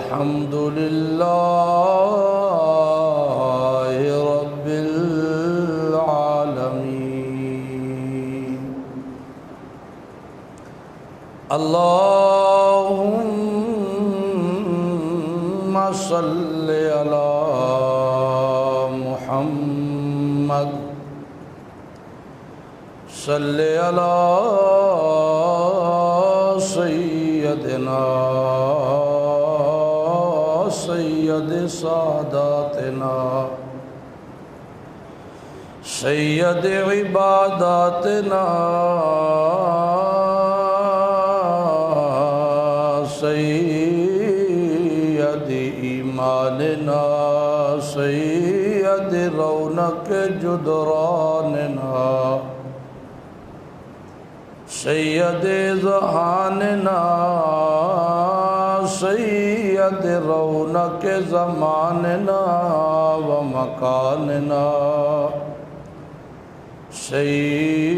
الحمد لله رب العالمين اللهم صل على محمد صل على سيدنا سید ساداتنا سید عباداتنا سید ایماننا سید رونق جدراننا سید ذہاننا سید رونق زماننا و مکاننا سید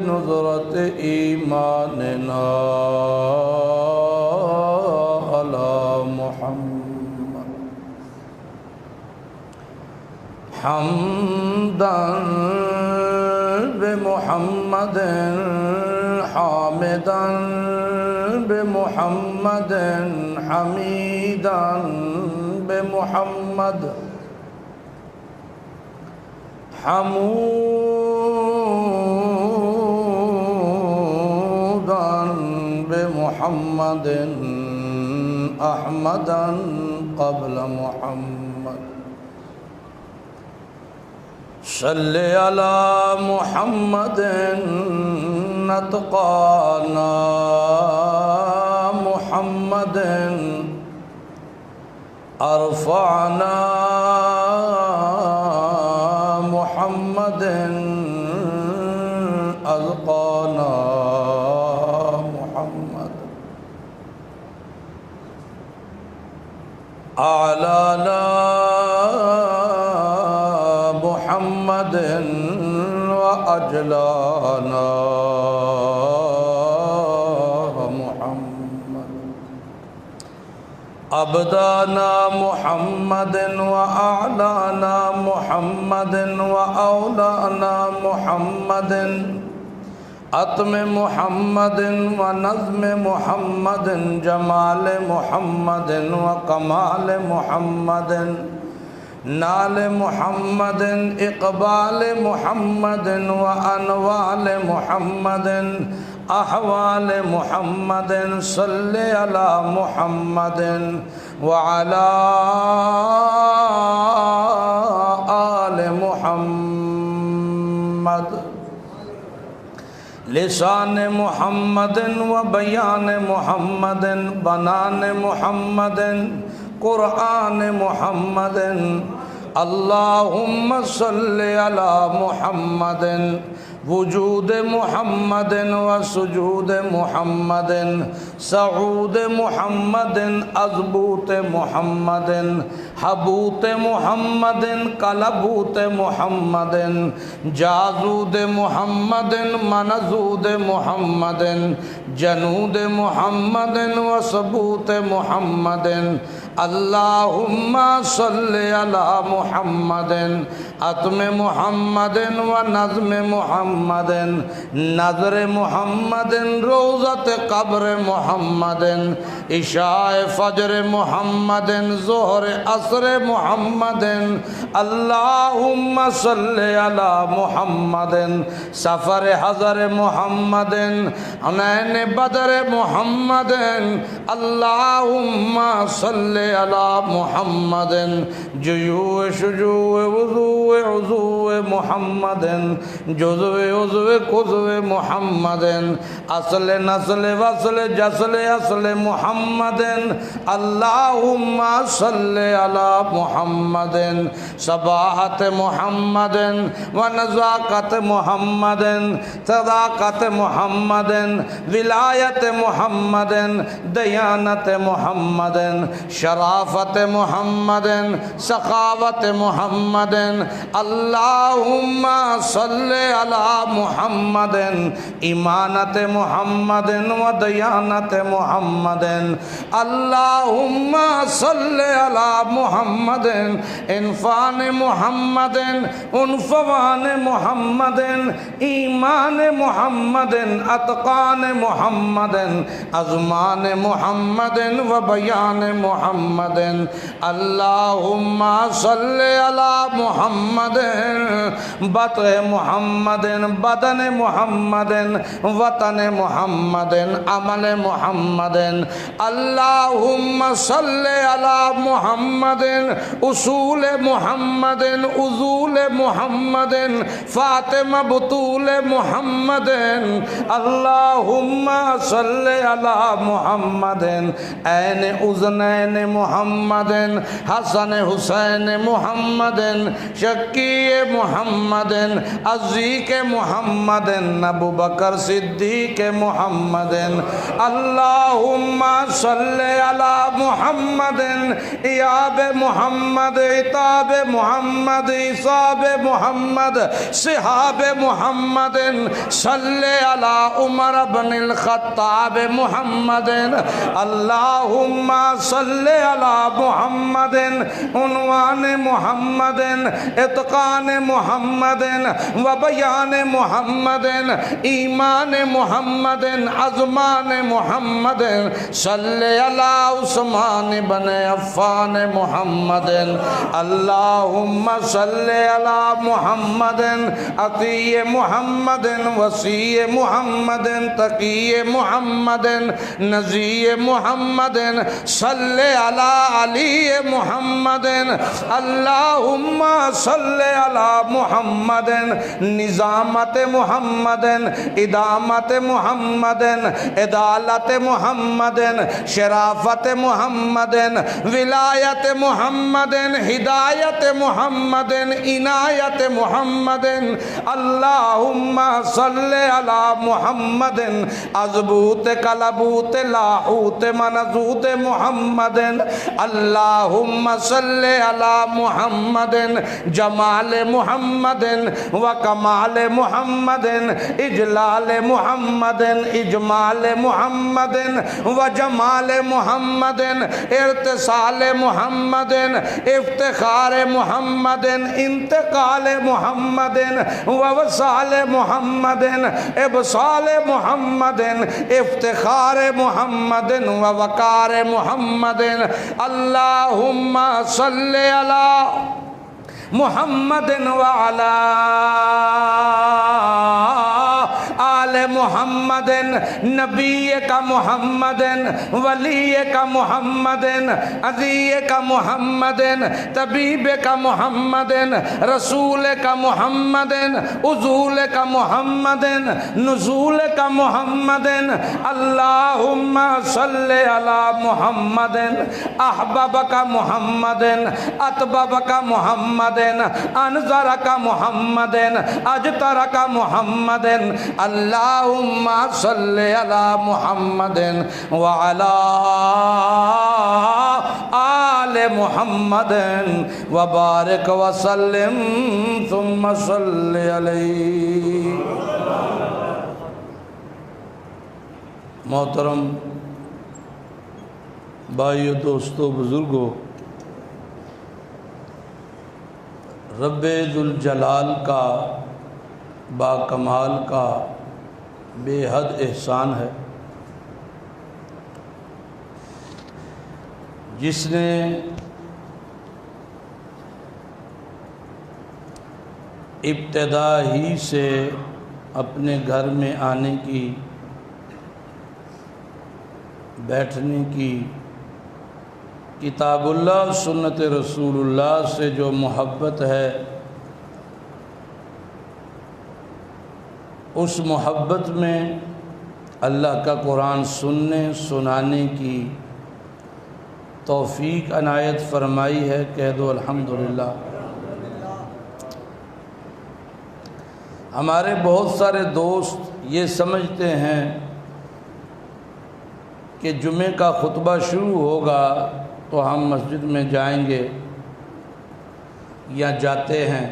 نظرت ایماننا علی محمد حمداً بمحمد حامداً بمحمد حمیداً بمحمد حموداً بمحمد احمداً قبل محمد صل على محمد نطقانا محمد ارفعنا محمد ألقانا محمد أعلانا محمد وأجلانا محمد أبدانا محمد وأعلانا محمد وأولانا محمد أتم محمد ونظم محمد جمال محمد وكمال محمد نال محمد اقبال محمد وانوال محمد احوال محمد صل على محمد وعلى آل محمد لسان محمد وبيان محمد بنان محمد قرآن محمد اللهم صل على محمد وجود محمد وسجود محمد صعود محمد اضبوط محمد حبوط محمد کلبوط محمد جازود محمد منزود محمد جنود محمد وثبوت محمد اللهم صل على محمد اتم محمد ونظم محمد نظر محمد روضة قبر محمد عشاء فجر محمد ظہر عصر محمد اللهم صل على محمد سفر حضر محمد حنین بدر محمد اللهم صل على محمد جیوع شجوع وضوع عضوع محمد جزو عضو قضو محمد اصل نسل وصل جسل اصل محمد اللهم صل على محمد صباحت محمد ونزاقت محمد صداقت محمد ولایت محمد دیانت محمد شرف شرافت محمد سخاوت محمد اللہم صلی علی محمد ایمانت محمد و دیانت محمد اللہم صلی علی محمد انفان محمد انفوان محمد ایمان محمد اتقان محمد ازمان محمد و بیان محمد اللہم صلی علی محمد بطن محمد بدن محمد وطن محمد عمل محمد اللہم صلی علی محمد اصول محمد اصول محمد فاطمہ بطول محمد اللہم صلی علی محمد عین اذنین محمد حسن حسین محمد شکی محمد عزیق محمد ابو بکر صدیق محمد اللہم صلی علی محمد ایاب محمد عتاب محمد عصاب محمد صحاب محمد صلی علی عمر بن الخطاب محمد اللہم صلی علی محمد عنوان محمد اتقان محمد و بیان محمد ایمان محمد ازمان محمد صلی علی عثمان بن عفان محمد اللہم صلی علی محمد عطی محمد وسیع محمد تقی محمد نزی محمد صلی علی علی محمد اللہم صلی علی محمد نظامت محمد ادامت محمد عدالت محمد شرافت محمد ولایت محمد ہدایت محمد عنایت محمد اللہم صلی علی محمد عزبوت کلبوت لاحوت منزوت محمد اللہم صلی علی محمد جمال محمد و کمال محمد اجلال محمد اجمال محمد و جمال محمد ارتصال محمد افتخار محمد انتقال محمد و وصال محمد ابصال محمد افتخار محمد و وقار محمد اللہم صلی علی محمد وعلا آل محمد نبی کا محمد ولی کا محمد عزی کا محمد طبیب کا محمد رسول کا محمد عزول کا محمد نزول کا محمد اللہم صلی علی محمد احباب کا محمد اطباب کا محمد انظر کا محمد اجتر کا محمد اللہم صلی علی محمد وعلا آل محمد وبارک وسلم ثم صلی علیہ. محترم بھائیو دوستو بزرگو، رب ذوالجلال کا با کمال کا بے حد احسان ہے جس نے ابتدا ہی سے اپنے گھر میں آنے کی، بیٹھنے کی، کتاب اللہ سنت رسول اللہ سے جو محبت ہے، اس محبت میں اللہ کا قرآن سننے سنانے کی توفیق عنایت فرمائی ہے. کہہ دو الحمدللہ. ہمارے بہت سارے دوست یہ سمجھتے ہیں کہ جمعے کا خطبہ شروع ہوگا تو ہم مسجد میں جائیں گے یا جاتے ہیں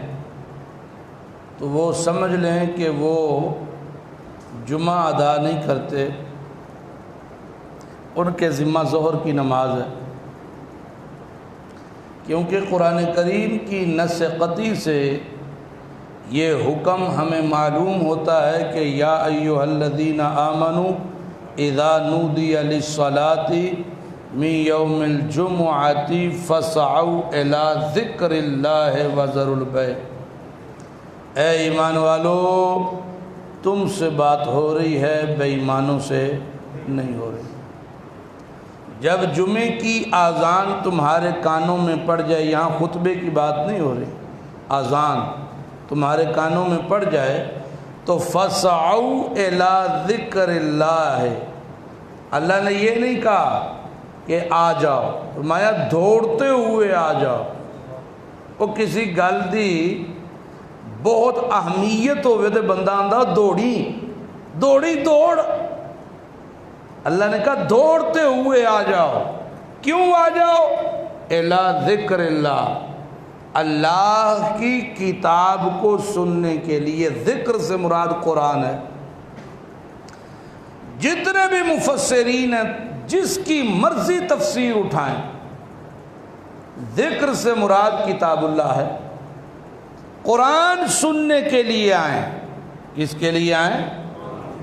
تو وہ سمجھ لیں کہ وہ جمعہ ادا نہیں کرتے، ان کے ذمہ ظہر کی نماز ہے، کیونکہ قرآن کریم کی نص قطعی سے یہ حکم ہمیں معلوم ہوتا ہے کہ یا ایھا الذین آمنوا اذا نودی للصلاۃ من یوم الجمعۃ فاسعوا الی ذکر اللہ وذروا البیع، اے ایمان والو تم سے بات ہو رہی ہے، بے ایمانوں سے نہیں ہو رہی۔ جب جمعے کی اذان تمہارے کانوں میں پڑ جائے، یہاں خطبے کی بات نہیں ہو رہی، اذان تمہارے کانوں میں پڑ جائے تو فَاسْعَوْا إِلَىٰ ذِكْرِ اللَّهِ، اللہ نے یہ نہیں کہا کہ آ جاؤ، فرمایا دوڑتے ہوئے آ جاؤ۔ وہ کسی گل دی بہت اہمیت ہوئے تو بندہ آندہ دوڑی دوڑ، اللہ نے کہا دوڑتے ہوئے آ جاؤ۔ کیوں آ جاؤ؟ اِلَىٰ ذِكْرِ اللَّهِ، اللہ کی کتاب کو سننے کے لیے۔ ذکر سے مراد قرآن ہے۔ جتنے بھی مفسرین ہیں جس کی مرضی تفسیر اٹھائیں، ذکر سے مراد کتاب اللہ ہے۔ قرآن سننے کے لیے آئیں، کس کے لیے آئیں؟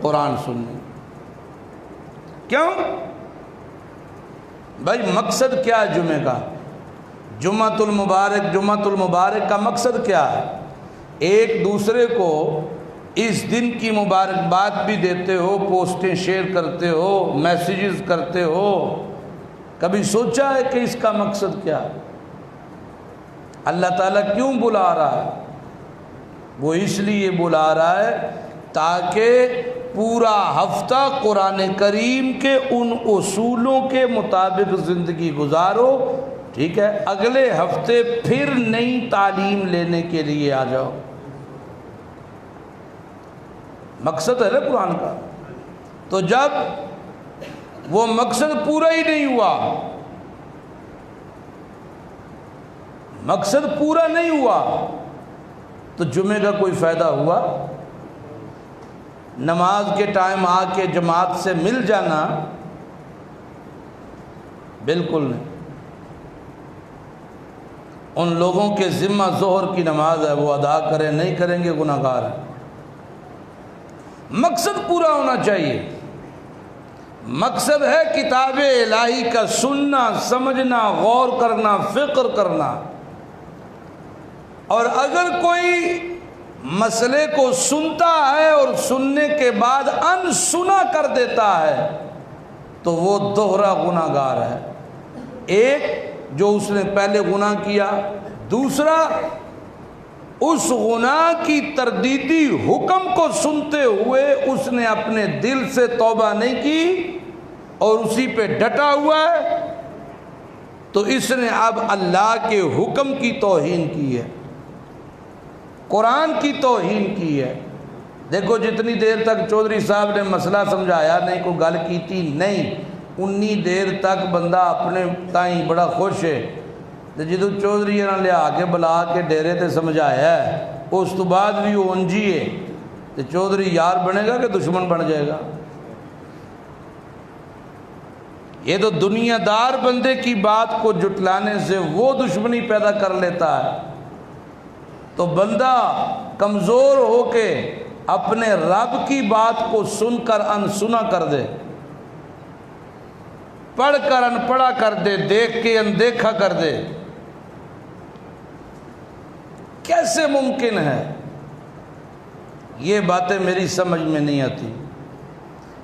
قرآن سننے۔ کیوں؟ بھائی مقصد کیا ہے جمعے کا؟ جمعۃ المبارک کا مقصد کیا ہے؟ ایک دوسرے کو اس دن کی مبارکباد بھی دیتے ہو، پوسٹیں شیئر کرتے ہو، میسیجز کرتے ہو، کبھی سوچا ہے کہ اس کا مقصد کیا ہے؟ اللہ تعالیٰ کیوں بلا رہا ہے؟ وہ اس لیے بلا رہا ہے تاکہ پورا ہفتہ قرآن کریم کے ان اصولوں کے مطابق زندگی گزارو، ٹھیک ہے؟ اگلے ہفتے پھر نئی تعلیم لینے کے لیے آ جاؤ۔ مقصد ہے نا قرآن کا۔ تو جب وہ مقصد پورا ہی نہیں ہوا، مقصد پورا نہیں ہوا تو جمعے کا کوئی فائدہ ہوا؟ نماز کے ٹائم آ کے جماعت سے مل جانا بالکل نہیں۔ ان لوگوں کے ذمہ ظہر کی نماز ہے، وہ ادا کریں، نہیں کریں گے گناہ گار ہیں۔ مقصد پورا ہونا چاہیے۔ مقصد ہے کتاب الہی کا سننا، سمجھنا، غور کرنا، فکر کرنا۔ اور اگر کوئی مسئلے کو سنتا ہے اور سننے کے بعد انسنا کر دیتا ہے تو وہ دوہرا گناہ گار ہے۔ ایک جو اس نے پہلے گناہ کیا، دوسرا اس گناہ کی تردیدی حکم کو سنتے ہوئے اس نے اپنے دل سے توبہ نہیں کی اور اسی پہ ڈٹا ہوا ہے، تو اس نے اب اللہ کے حکم کی توہین کی ہے، قرآن کی توہین کی ہے۔ دیکھو جتنی دیر تک چودھری صاحب نے مسئلہ سمجھایا نہیں، کوئی گل کیتی نہیں، انی دیر تک بندہ اپنے تائیں بڑا خوش ہے۔ جدو چودھری نے لیا کے بلا کے ڈیرے تے سمجھایا ہے، اس تو بعد بھی وہ انجی ہے، تو چودھری یار بنے گا کہ دشمن بن جائے گا؟ یہ تو دنیا دار بندے کی بات کو جٹلانے سے وہ دشمنی پیدا کر لیتا ہے۔ تو بندہ کمزور ہو کے اپنے رب کی بات کو سن کر انسنا کر دے، پڑھ کر ان پڑھا کر دے، دیکھ کے اندیکھا کر دے، کیسے ممکن ہے؟ یہ باتیں میری سمجھ میں نہیں آتی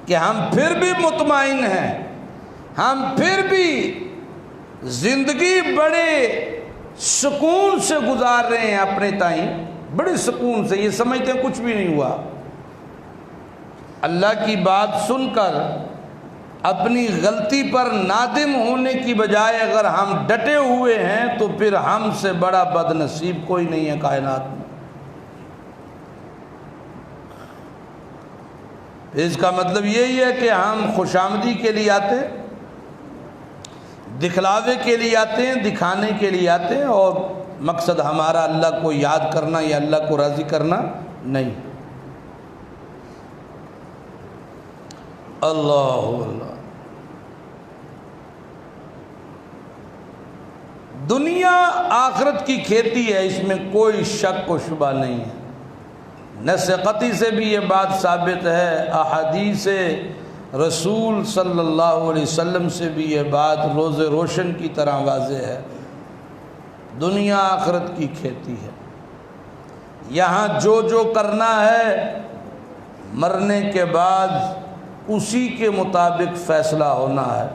کہ ہم پھر بھی مطمئن ہیں، ہم پھر بھی زندگی بڑے سکون سے گزار رہے ہیں اپنے تائیں، بڑے سکون سے، یہ سمجھتے ہیں کچھ بھی نہیں ہوا۔ اللہ کی بات سن کر اپنی غلطی پر نادم ہونے کی بجائے اگر ہم ڈٹے ہوئے ہیں تو پھر ہم سے بڑا بد نصیب کوئی نہیں ہے کائنات میں۔ اس کا مطلب یہی ہے کہ ہم خوشامدی کے لیے آتے، دکھلاوے کے لیے آتے ہیں، دکھانے کے لیے آتے ہیں، اور مقصد ہمارا اللہ کو یاد کرنا یا اللہ کو راضی کرنا نہیں۔ اللہ اللہ۔ دنیا آخرت کی کھیتی ہے، اس میں کوئی شک و شبہ نہیں ہے۔ نص قطعی سے بھی یہ بات ثابت ہے، احادیث رسول صلی اللہ علیہ وسلم سے بھی یہ بات روز روشن کی طرح واضح ہے۔ دنیا آخرت کی کھیتی ہے، یہاں جو جو کرنا ہے مرنے کے بعد اسی کے مطابق فیصلہ ہونا ہے،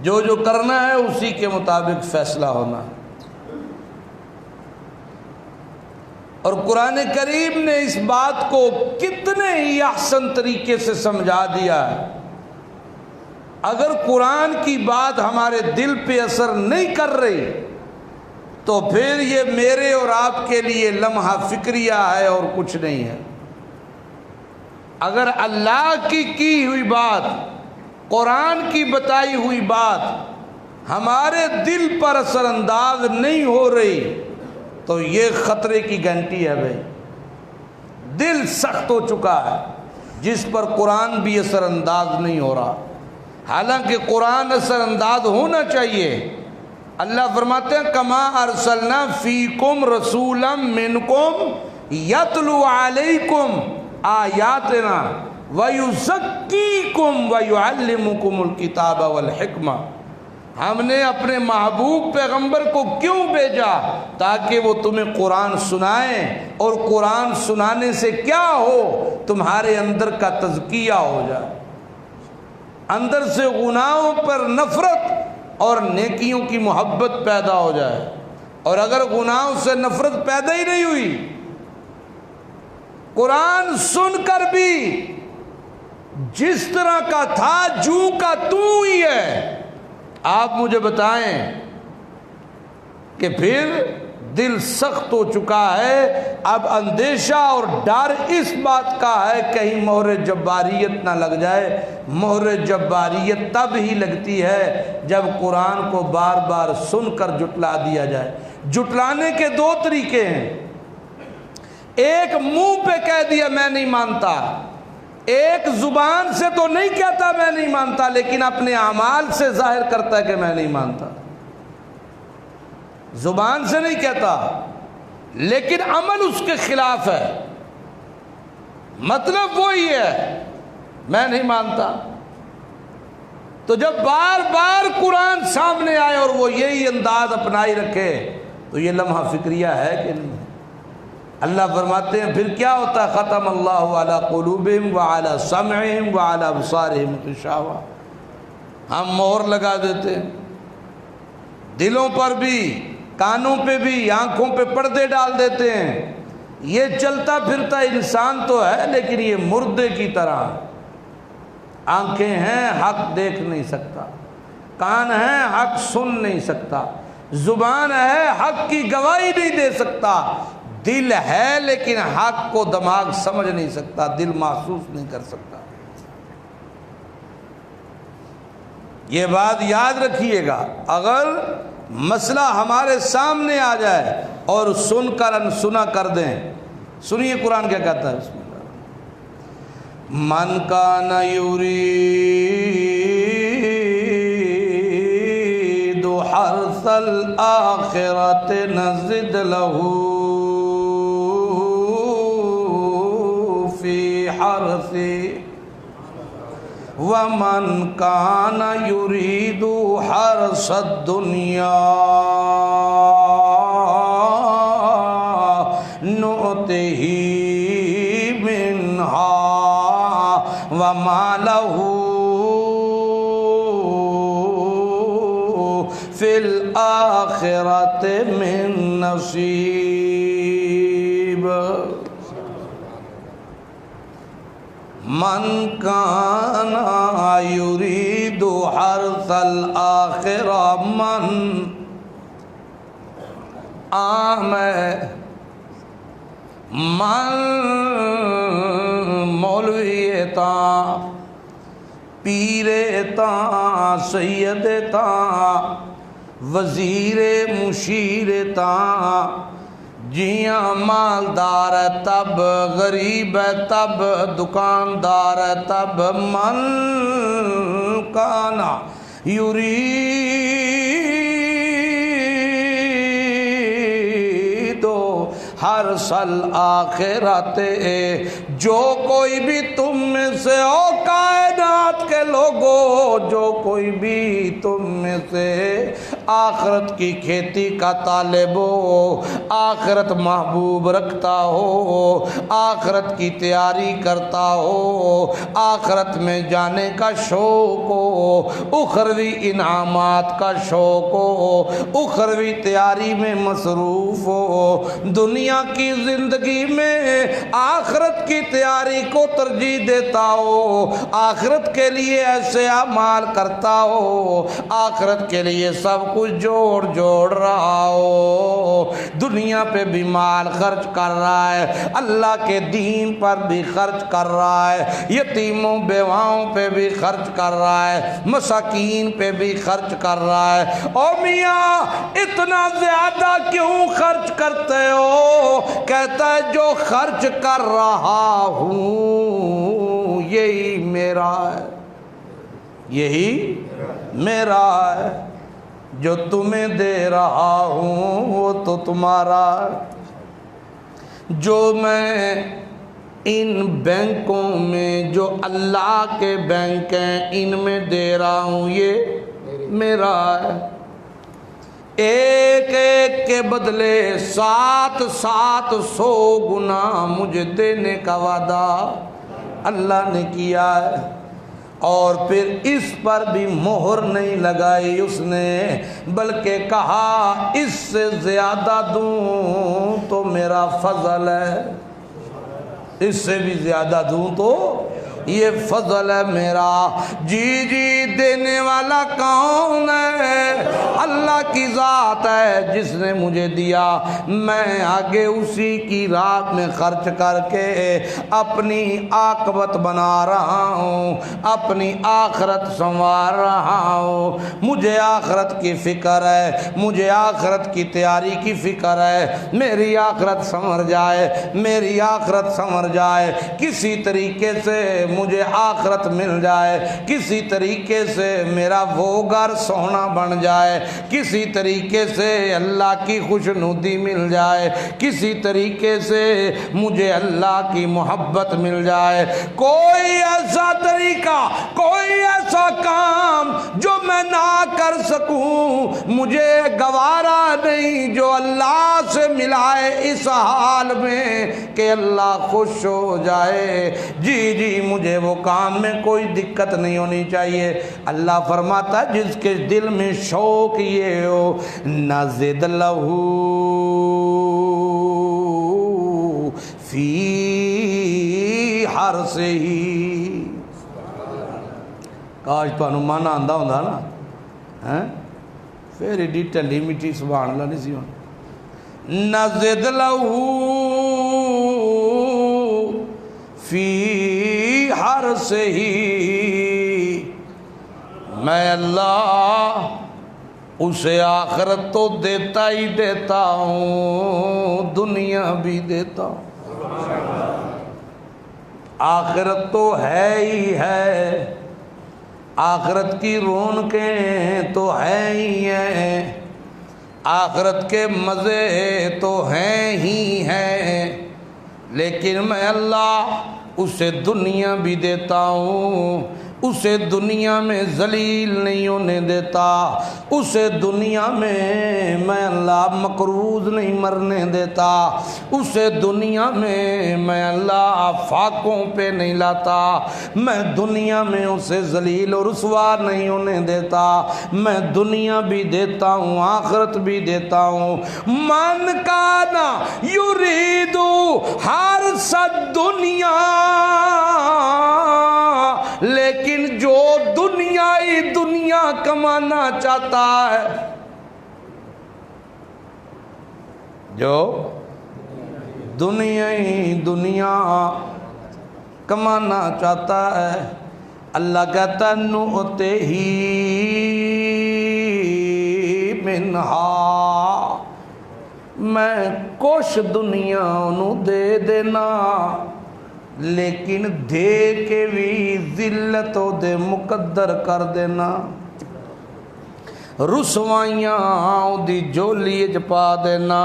جو جو کرنا ہے اسی کے مطابق فیصلہ ہونا ہے۔ اور قرآن کریم نے اس بات کو کتنے ہی احسن طریقے سے سمجھا دیا ہے۔ اگر قرآن کی بات ہمارے دل پہ اثر نہیں کر رہی تو پھر یہ میرے اور آپ کے لیے لمحہ فکریہ ہے اور کچھ نہیں ہے۔ اگر اللہ کی ہوئی بات، قرآن کی بتائی ہوئی بات ہمارے دل پر اثر انداز نہیں ہو رہی تو یہ خطرے کی گھنٹی ہے بھائی۔ دل سخت ہو چکا ہے جس پر قرآن بھی اثر انداز نہیں ہو رہا، حالانکہ قرآن اثر انداز ہونا چاہیے۔ اللہ فرماتے ہیں کما ارسلنا فیکم رسولا منکم یتلو علیکم آیاتنا ویزکیکم ویعلمکم الکتاب والحکمہ۔ ہم نے اپنے محبوب پیغمبر کو کیوں بھیجا؟ تاکہ وہ تمہیں قرآن سنائیں، اور قرآن سنانے سے کیا ہو؟ تمہارے اندر کا تزکیہ ہو جائے، اندر سے گناہوں پر نفرت اور نیکیوں کی محبت پیدا ہو جائے۔ اور اگر گناہوں سے نفرت پیدا ہی نہیں ہوئی، قرآن سن کر بھی جس طرح کا تھا جو کا تو ہی ہے، آپ مجھے بتائیں کہ پھر دل سخت ہو چکا ہے۔ اب اندیشہ اور ڈر اس بات کا ہے کہیں مہر جباریت نہ لگ جائے۔ مہر جباریت تب ہی لگتی ہے جب قرآن کو بار بار سن کر جٹلا دیا جائے۔ جٹلانے کے دو طریقے ہیں، ایک منہ پہ کہہ دیا میں نہیں مانتا، ایک زبان سے تو نہیں کہتا میں نہیں مانتا لیکن اپنے اعمال سے ظاہر کرتا ہے کہ میں نہیں مانتا۔ زبان سے نہیں کہتا لیکن عمل اس کے خلاف ہے، مطلب وہی ہے میں نہیں مانتا۔ تو جب بار بار قرآن سامنے آئے اور وہ یہی انداز اپنائی رکھے تو یہ لمحہ فکریہ ہے کہ نہیں؟ اللہ فرماتے ہیں پھر کیا ہوتا ہے؟ ختم اللہ علی قلوبہم وعلی سمعہم وعلی ابصارہم غشاوہ۔ ہم مہر لگا دیتے ہیں دلوں پر بھی، کانوں پہ بھی، آنکھوں پہ پردے ڈال دیتے ہیں۔ یہ چلتا پھرتا انسان تو ہے لیکن یہ مردے کی طرح، آنکھیں ہیں حق دیکھ نہیں سکتا، کان ہیں حق سن نہیں سکتا، زبان ہے حق کی گواہی نہیں دے سکتا، دل ہے لیکن حق کو دماغ سمجھ نہیں سکتا، دل محسوس نہیں کر سکتا۔ یہ بات یاد رکھیے گا، اگر مسئلہ ہمارے سامنے آ جائے اور سن کر انسنا کر دیں۔ سنیے قرآن کیا کہتا ہے، بسم اللہ۔ من کان یرید حرث الآخرۃ نزد لہ فی حرثہ وَمَنْ كَانَ يُرِيدُ حَرْثَ الدُّنْيَا نُؤْتِهِ مِنْهَا وَمَا لَهُ فِي الْآخِرَةِ مِنْ نَصِيبٍ۔ من کان یرید حرث الآخرہ، من مولوی تا پیر تاں سید تاں وزیر مشیر تاں، جیاں مالدار ہے تب، غریب ہے تب، دکاندار ہے تب، من کانا یریدو ہر سل آخرت، جو کوئی بھی تم میں سے او کائنات کے لوگوں، جو کوئی بھی تم میں سے آخرت کی کھیتی کا طالب ہو، آخرت محبوب رکھتا ہو، آخرت کی تیاری کرتا ہو، آخرت میں جانے کا شوق ہو، اخروی انعامات کا شوق ہو، اخروی تیاری میں مصروف ہو، دنیا کی زندگی میں آخرت کی تیاری کو ترجیح دیتا ہو، آخرت کے لیے ایسے اعمال کرتا ہو، آخرت کے لیے سب کچھ جوڑ رہا ہو، دنیا پہ بھی مال خرچ کر رہا ہے، اللہ کے دین پر بھی خرچ کر رہا ہے، یتیموں بیواؤں پہ بھی خرچ کر رہا ہے، مساکین پہ بھی خرچ کر رہا ہے۔ او میاں اتنا زیادہ کیوں خرچ کرتے ہو؟ کہتا ہے جو خرچ کر رہا ہوں یہی میرا ہے، یہی میرا ہے، جو تمہیں دے رہا ہوں وہ تو تمہارا ہے، جو میں ان بینکوں میں جو اللہ کے بینک ہیں ان میں دے رہا ہوں یہ میرا ہے، ایک ایک کے بدلے 700 گنا مجھے دینے کا وعدہ اللہ نے کیا ہے، اور پھر اس پر بھی مہر نہیں لگائی اس نے، بلکہ کہا اس سے زیادہ دوں تو میرا فضل ہے، اس سے بھی زیادہ دوں تو یہ فضل ہے میرا۔ جی دینے والا کون ہے؟ اللہ کی ذات ہے جس نے مجھے دیا، میں آگے اسی کی راہ میں خرچ کر کے اپنی عاقبت بنا رہا ہوں، اپنی آخرت سنوار رہا ہوں، مجھے آخرت کی فکر ہے، مجھے آخرت کی تیاری کی فکر ہے، میری آخرت سنور جائے، میری آخرت سنور جائے، کسی طریقے سے مجھے آخرت مل جائے، کسی طریقے سے میرا وہ گھر سونا بن جائے، کسی طریقے سے اللہ کی خوشنودی مل جائے، کسی طریقے سے مجھے اللہ کی محبت مل جائے، کوئی ایسا طریقہ، کوئی ایسا کام جو میں نہ کر سکوں مجھے گوارا نہیں، جو اللہ سے ملائے اس حال میں کہ اللہ خوش ہو جائے۔ جی مجھے وہ کام میں کوئی دقت نہیں ہونی چاہیے۔ اللہ فرماتا ہے جس کے دل میں شوق یہ ہو، نزد لہو فی حرثہ، کاش تانوں مانا آندا ہوندا نا، پھر ایڈی ٹلی میٹھی سبحان اللہ نہیں سی ہونی۔ نزد لہو فی حرثہ، میں اللہ اسے آخرت تو دیتا ہی دیتا ہوں، دنیا بھی دیتا ہوں، آخرت تو ہے ہی ہے، آخرت کی رونقیں تو ہے ہی ہیں، آخرت کے مزے تو ہیں ہی ہیں، لیکن میں اللہ اسے دنیا بھی دیتا ہوں، اسے دنیا میں ذلیل نہیں ہونے دیتا، اسے دنیا میں اللہ مقروض نہیں مرنے دیتا، اسے دنیا میں اللہ فاقوں پہ نہیں لاتا، میں دنیا میں اسے ذلیل اور رسوا نہیں ہونے دیتا، میں دنیا بھی دیتا ہوں آخرت بھی دیتا ہوں۔ من کانا یریدو حرث الدنیا، لیکن جو دنیا کمانا چاہتا ہے، جو دنیا کمانا چاہتا ہے، اللہ کہتا نؤتے ہی منہا، میں کچھ دنیا انہوں دے دینا، لیکن دے کے بھی ذلت او دے مقدر کر دینا، رسوائیاں او دی جولی وچ پا دینا،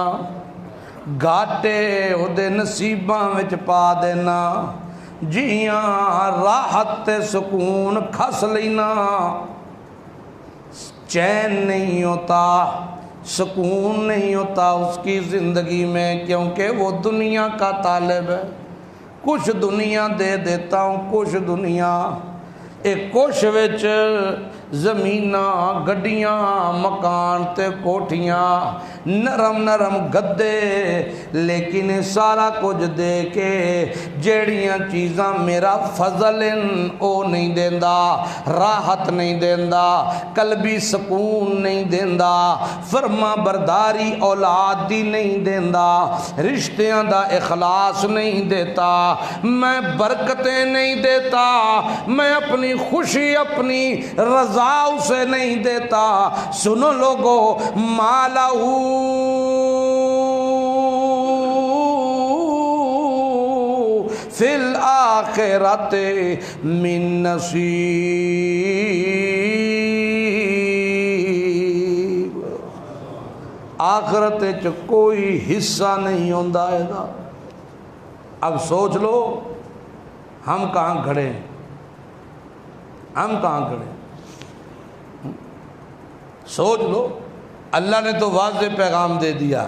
گھاٹے او دے نصیباں وچ پا دینا، جیاں راحت تے سکون کھس لینا، چین نہیں ہوتا، سکون نہیں ہوتا اس کی زندگی میں، کیونکہ وہ دنیا کا طالب ہے۔ کچھ دنیا دے دیتا ہوں، کچھ دنیا، ایک کچھ وچ زمیناں، گڈیاں، مکان تے کوٹھیاں، نرم نرم گدے، لیکن سارا کچھ دے کے جیڑیاں چیزاں میرا فضل او نہیں دیندا، راحت نہیں دیندا، قلبی سکون نہیں دیندا، فرما برداری اولاد دی نہیں دیندا، رشتیاں دا اخلاص نہیں دیتا، میں برکتیں نہیں دیتا، میں اپنی خوشی، اپنی رضا اسے نہیں دیتا۔ سنو لوگو، مالہو فی الآخرۃ من نصیب، آخرت چ کوئی حصہ نہیں ہوندا ہے دا۔ اب سوچ لو ہم کہاں کھڑے ہیں، ہم کہاں کھڑے ہیں، سوچ لو۔ اللہ نے تو واضح پیغام دے دیا،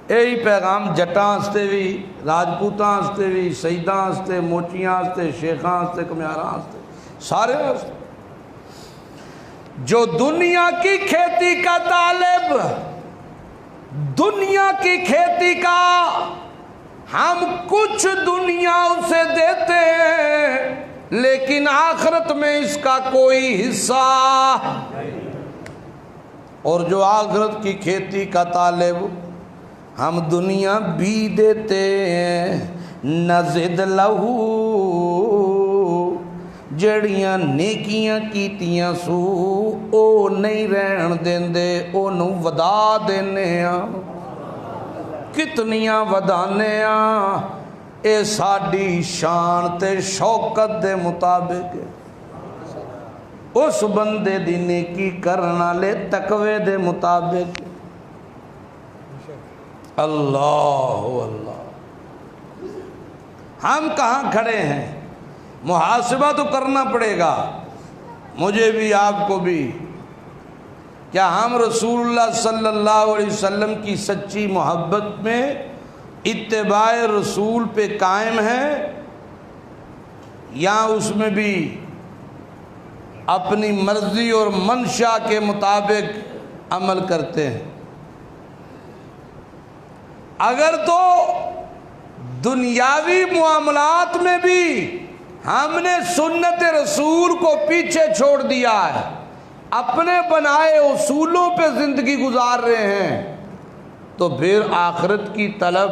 یہی پیغام جٹاں ہستے بھی، راجپوتاں ہستے بھی، سیداں ہستے، موچیاں ہستے، شیخاں ہستے، کمیاراں ہستے، سارے ہستے۔ جو دنیا کی کھیتی کا طالب، دنیا کی کھیتی کا ہم کچھ دنیا اسے دیتے ہیں، لیکن آخرت میں اس کا کوئی حصہ، اور جو آخرت کی کھیتی کا طالب ہم دنیا بھی دیتے ہیں، نزد لہو، جڑیاں نیکیاں کیتیاں سو او نہیں رہن دیندے، او نو ودا دینے ہاں، کتنیاں ودانے ہاں، اے ساڈی شان تے شوکت دے مطابق، اس بندے دی نیکی کرنا لے تقوی دے مطابق۔ اللہ اللہ، ہم کہاں کھڑے ہیں؟ محاسبہ تو کرنا پڑے گا، مجھے بھی آپ کو بھی۔ کیا ہم رسول اللہ صلی اللہ علیہ وسلم کی سچی محبت میں، اتباع رسول پہ قائم ہیں، یا اس میں بھی اپنی مرضی اور منشا کے مطابق عمل کرتے ہیں؟ اگر تو دنیاوی معاملات میں بھی ہم نے سنت رسول کو پیچھے چھوڑ دیا ہے، اپنے بنائے اصولوں پہ زندگی گزار رہے ہیں، تو پھر آخرت کی طلب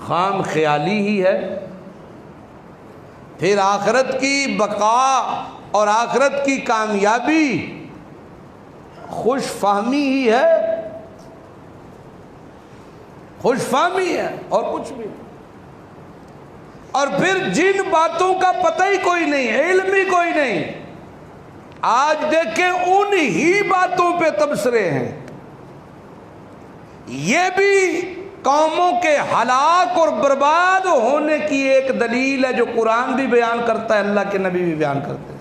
خام خیالی ہی ہے، پھر آخرت کی بقا اور آخرت کی کامیابی خوش فہمی ہی ہے، خوش فہمی ہے اور کچھ بھی۔ اور پھر جن باتوں کا پتہ ہی کوئی نہیں، علم ہی کوئی نہیں، آج دیکھیں ان ہی باتوں پہ تبصرے ہیں۔ یہ بھی قوموں کے ہلاک اور برباد ہونے کی ایک دلیل ہے، جو قرآن بھی بیان کرتا ہے، اللہ کے نبی بھی بیان کرتے ہیں۔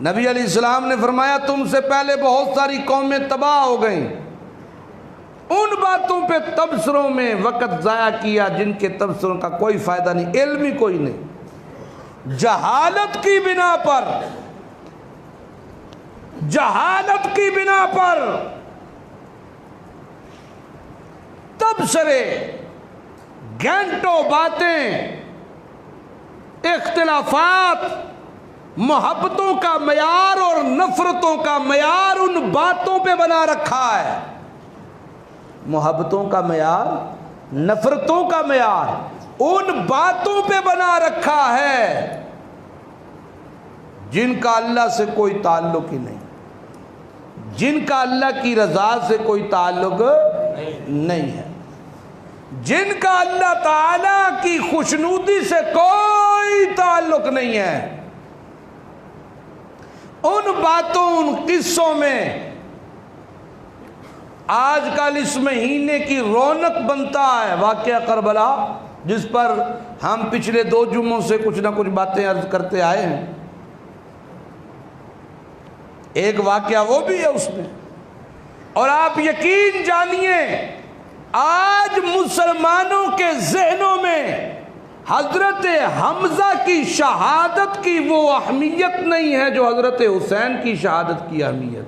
نبی علیہ السلام نے فرمایا تم سے پہلے بہت ساری قومیں تباہ ہو گئیں، ان باتوں پہ تبصروں میں وقت ضائع کیا جن کے تبصروں کا کوئی فائدہ نہیں، علم ہی کوئی نہیں، جہالت کی بنا پر، جہالت کی بنا پر تبصرے، گھنٹوں باتیں، اختلافات، محبتوں کا معیار اور نفرتوں کا معیار ان باتوں پہ بنا رکھا ہے، محبتوں کا معیار، نفرتوں کا معیار ان باتوں پہ بنا رکھا ہے۔ جن کا اللہ سے کوئی تعلق ہی نہیں، جن کا اللہ کی رضا سے کوئی تعلق نہیں ہے، جن کا اللہ تعالی کی خوشنودی سے کوئی تعلق نہیں ہے، ان باتوں، ان قصوں میں آج کل اس مہینے کی رونق بنتا ہے واقعہ کربلا، جس پر ہم پچھلے 2 جمعوں سے کچھ نہ کچھ باتیں عرض کرتے آئے ہیں۔ ایک واقعہ وہ بھی ہے اس میں، اور آپ یقین جانیے آج مسلمانوں کے ذہنوں میں حضرت حمزہ کی شہادت کی وہ اہمیت نہیں ہے جو حضرت حسین کی شہادت کی اہمیت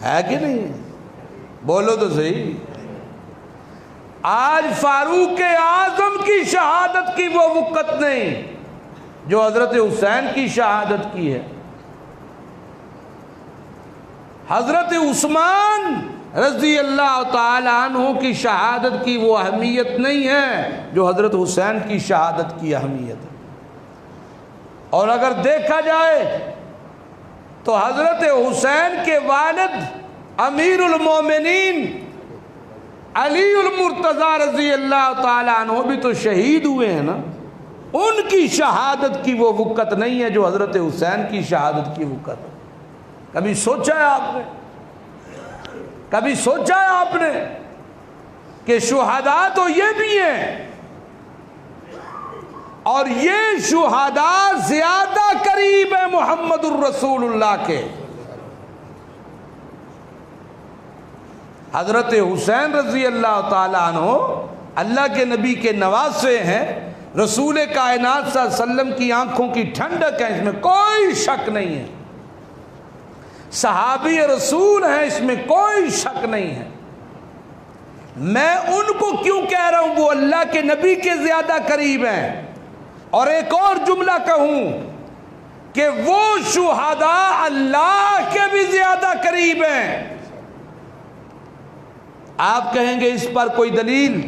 ہے کہ نہیں ہے؟ بولو تو صحیح۔ آج فاروق اعظم کی شہادت کی وہ وقت نہیں جو حضرت حسین کی شہادت کی ہے۔ حضرت عثمان رضی اللہ تعالی عنہ کی شہادت کی وہ اہمیت نہیں ہے جو حضرت حسین کی شہادت کی اہمیت ہے۔ اور اگر دیکھا جائے تو حضرت حسین کے والد امیر المومنین علی المرتضیٰ رضی اللہ تعالی عنہ بھی تو شہید ہوئے ہیں نا، ان کی شہادت کی وہ وقت نہیں ہے جو حضرت حسین کی شہادت کی وقت ہے۔ کبھی سوچا ہے آپ نے، کبھی سوچا ہے آپ نے کہ شہداء تو یہ بھی ہیں، اور یہ شہداء زیادہ قریب ہیں محمد الرسول اللہ کے۔ حضرت حسین رضی اللہ تعالی عنہ اللہ کے نبی کے نواسے ہیں، رسول کائنات صلی اللہ علیہ وسلم کی آنکھوں کی ٹھنڈک ہے، اس میں کوئی شک نہیں ہے، صحابی رسول ہیں، اس میں کوئی شک نہیں ہے۔ میں ان کو کیوں کہہ رہا ہوں وہ اللہ کے نبی کے زیادہ قریب ہیں، اور ایک اور جملہ کہوں کہ وہ شہداء اللہ کے بھی زیادہ قریب ہیں۔ آپ کہیں گے اس پر کوئی دلیل،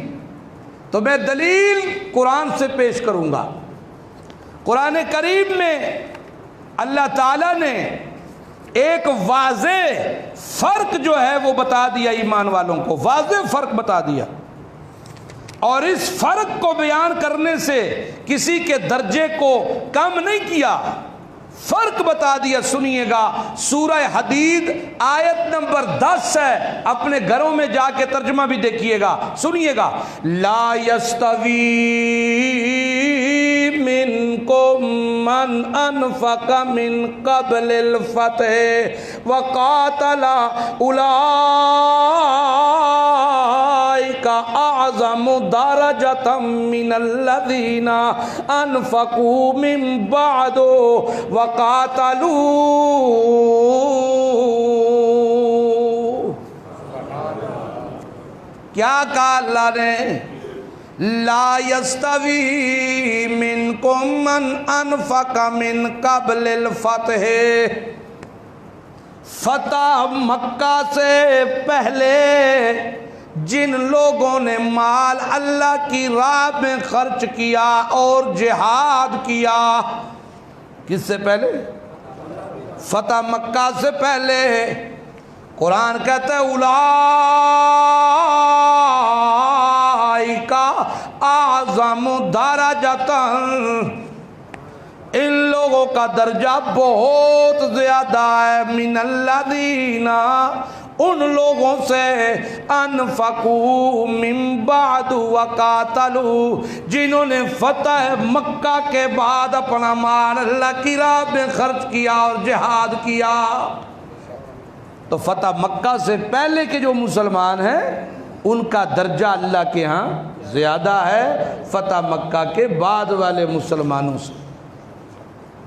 تو میں دلیل قرآن سے پیش کروں گا۔ قرآن کریم میں اللہ تعالیٰ نے ایک واضح فرق جو ہے وہ بتا دیا، ایمان والوں کو واضح فرق بتا دیا، اور اس فرق کو بیان کرنے سے کسی کے درجے کو کم نہیں کیا، فرق بتا دیا۔ سنیے گا، سورہ حدید آیت نمبر 10 ہے، اپنے گھروں میں جا کے ترجمہ بھی دیکھیے گا، سنیے گا۔ لا یستوی منکم من انفق من قبل الفتح وقاتل اولئک اعظم درجۃ من الذین انفقوا من بعد وقاتلوا۔ کیا کہا اللہ نے؟ لا یستوی منکم من انفق من قبل الفتح، فتح مکہ سے پہلے جن لوگوں نے مال اللہ کی راہ میں خرچ کیا اور جہاد کیا، کس سے پہلے؟ فتح مکہ سے پہلے۔ قرآن کہتا ہے اولئک اعظم درجۃ، ان لوگوں کا درجہ بہت زیادہ ہے، من الذین، ان لوگوں سے، انفقوا من بعد وقاتلوا، جنہوں نے فتح مکہ کے بعد اپنا مال اللہ کی راہ میں خرچ کیا اور جہاد کیا۔ تو فتح مکہ سے پہلے کے جو مسلمان ہیں ان کا درجہ اللہ کے ہاں زیادہ ہے فتح مکہ کے بعد والے مسلمانوں سے۔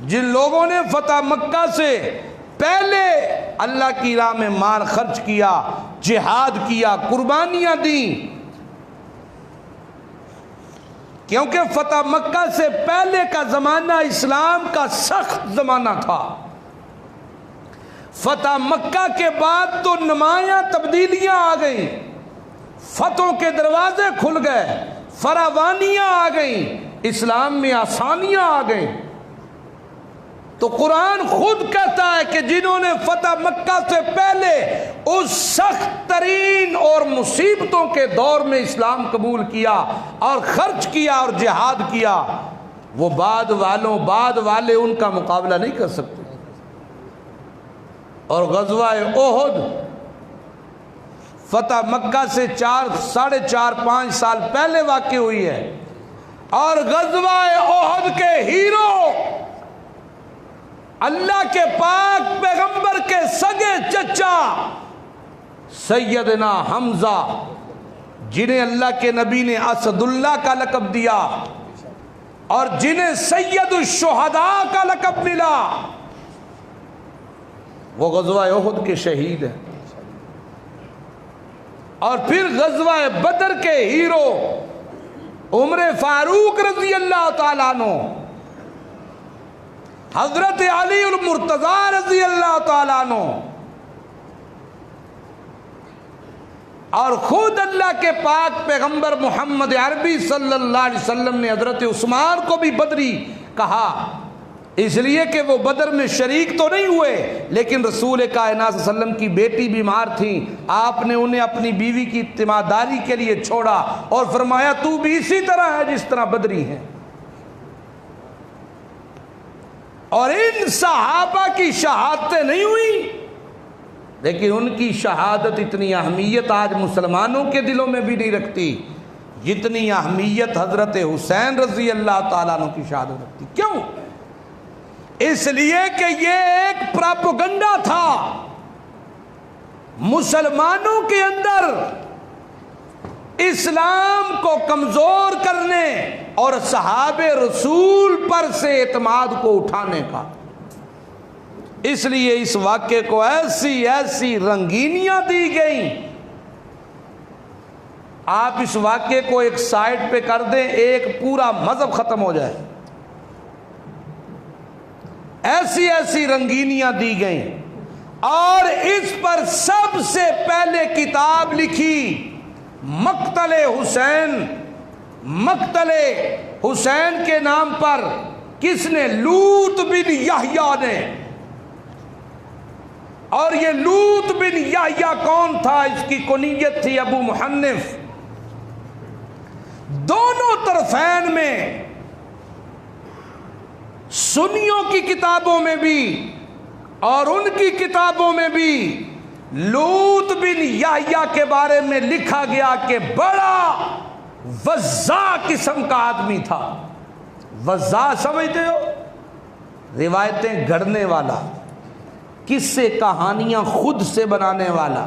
جن لوگوں نے فتح مکہ سے پہلے اللہ کی راہ میں مال خرچ کیا، جہاد کیا، قربانیاں دیں، کیونکہ فتح مکہ سے پہلے کا زمانہ اسلام کا سخت زمانہ تھا۔ فتح مکہ کے بعد تو نمایاں تبدیلیاں آ گئیں، فتحوں کے دروازے کھل گئے، فراوانیاں آ گئیں، اسلام میں آسانیاں آ گئیں۔ تو قرآن خود کہتا ہے کہ جنہوں نے فتح مکہ سے پہلے اس سخت ترین اور مصیبتوں کے دور میں اسلام قبول کیا اور خرچ کیا اور جہاد کیا، وہ بعد والے ان کا مقابلہ نہیں کر سکتے۔ اور غزوہ احد فتح مکہ سے 4.5 سال پہلے واقع ہوئی ہے، اور غزوہ احد کے ہیرو اللہ کے پاک پیغمبر کے سگے چچا سیدنا حمزہ، جنہیں اللہ کے نبی نے اسد اللہ کا لقب دیا اور جنہیں سید الشہداء کا لقب ملا، وہ غزوہ احد کے شہید ہیں۔ اور پھر غزوہ بدر کے ہیرو عمر فاروق رضی اللہ تعالیٰ عنہ، حضرت علی المرتضی رضی اللہ تعالیٰ عنہ، اور خود اللہ کے پاک پیغمبر محمد عربی صلی اللہ علیہ وسلم نے حضرت عثمان کو بھی بدری کہا، اس لیے کہ وہ بدر میں شریک تو نہیں ہوئے، لیکن رسول کائنات صلی اللہ علیہ وسلم کی بیٹی بیمار تھی، آپ نے انہیں اپنی بیوی کی تیمارداری کے لیے چھوڑا اور فرمایا تو بھی اسی طرح ہے جس طرح بدری ہے۔ اور ان صحابہ کی شہادتیں نہیں ہوئی، لیکن ان کی شہادت اتنی اہمیت آج مسلمانوں کے دلوں میں بھی نہیں رکھتی جتنی اہمیت حضرت حسین رضی اللہ تعالیٰ عنہ کی شہادت رکھتی۔ کیوں؟ اس لیے کہ یہ ایک پراپیگنڈا تھا مسلمانوں کے اندر اسلام کو کمزور کرنے اور صحابہ رسول پر سے اعتماد کو اٹھانے کا۔ اس لیے اس واقعے کو ایسی رنگینیاں دی گئیں۔ آپ اس واقعے کو ایک سائٹ پہ کر دیں، ایک پورا مذہب ختم ہو جائے، ایسی رنگینیاں دی گئیں۔ اور اس پر سب سے پہلے کتاب لکھی مقتل حسین کے نام پر کس نے؟ لوط بن یحییٰ نے۔ اور یہ لوط بن یحییٰ کون تھا؟ اس کی کنیت تھی ابو محنف۔ دونوں طرفین میں، سنیوں کی کتابوں میں بھی اور ان کی کتابوں میں بھی لوط بن یحییٰ کے بارے میں لکھا گیا کہ بڑا وضاع قسم کا آدمی تھا۔ وضاع سمجھتے ہو؟ روایتیں گھڑنے والا، قصے کہانیاں خود سے بنانے والا،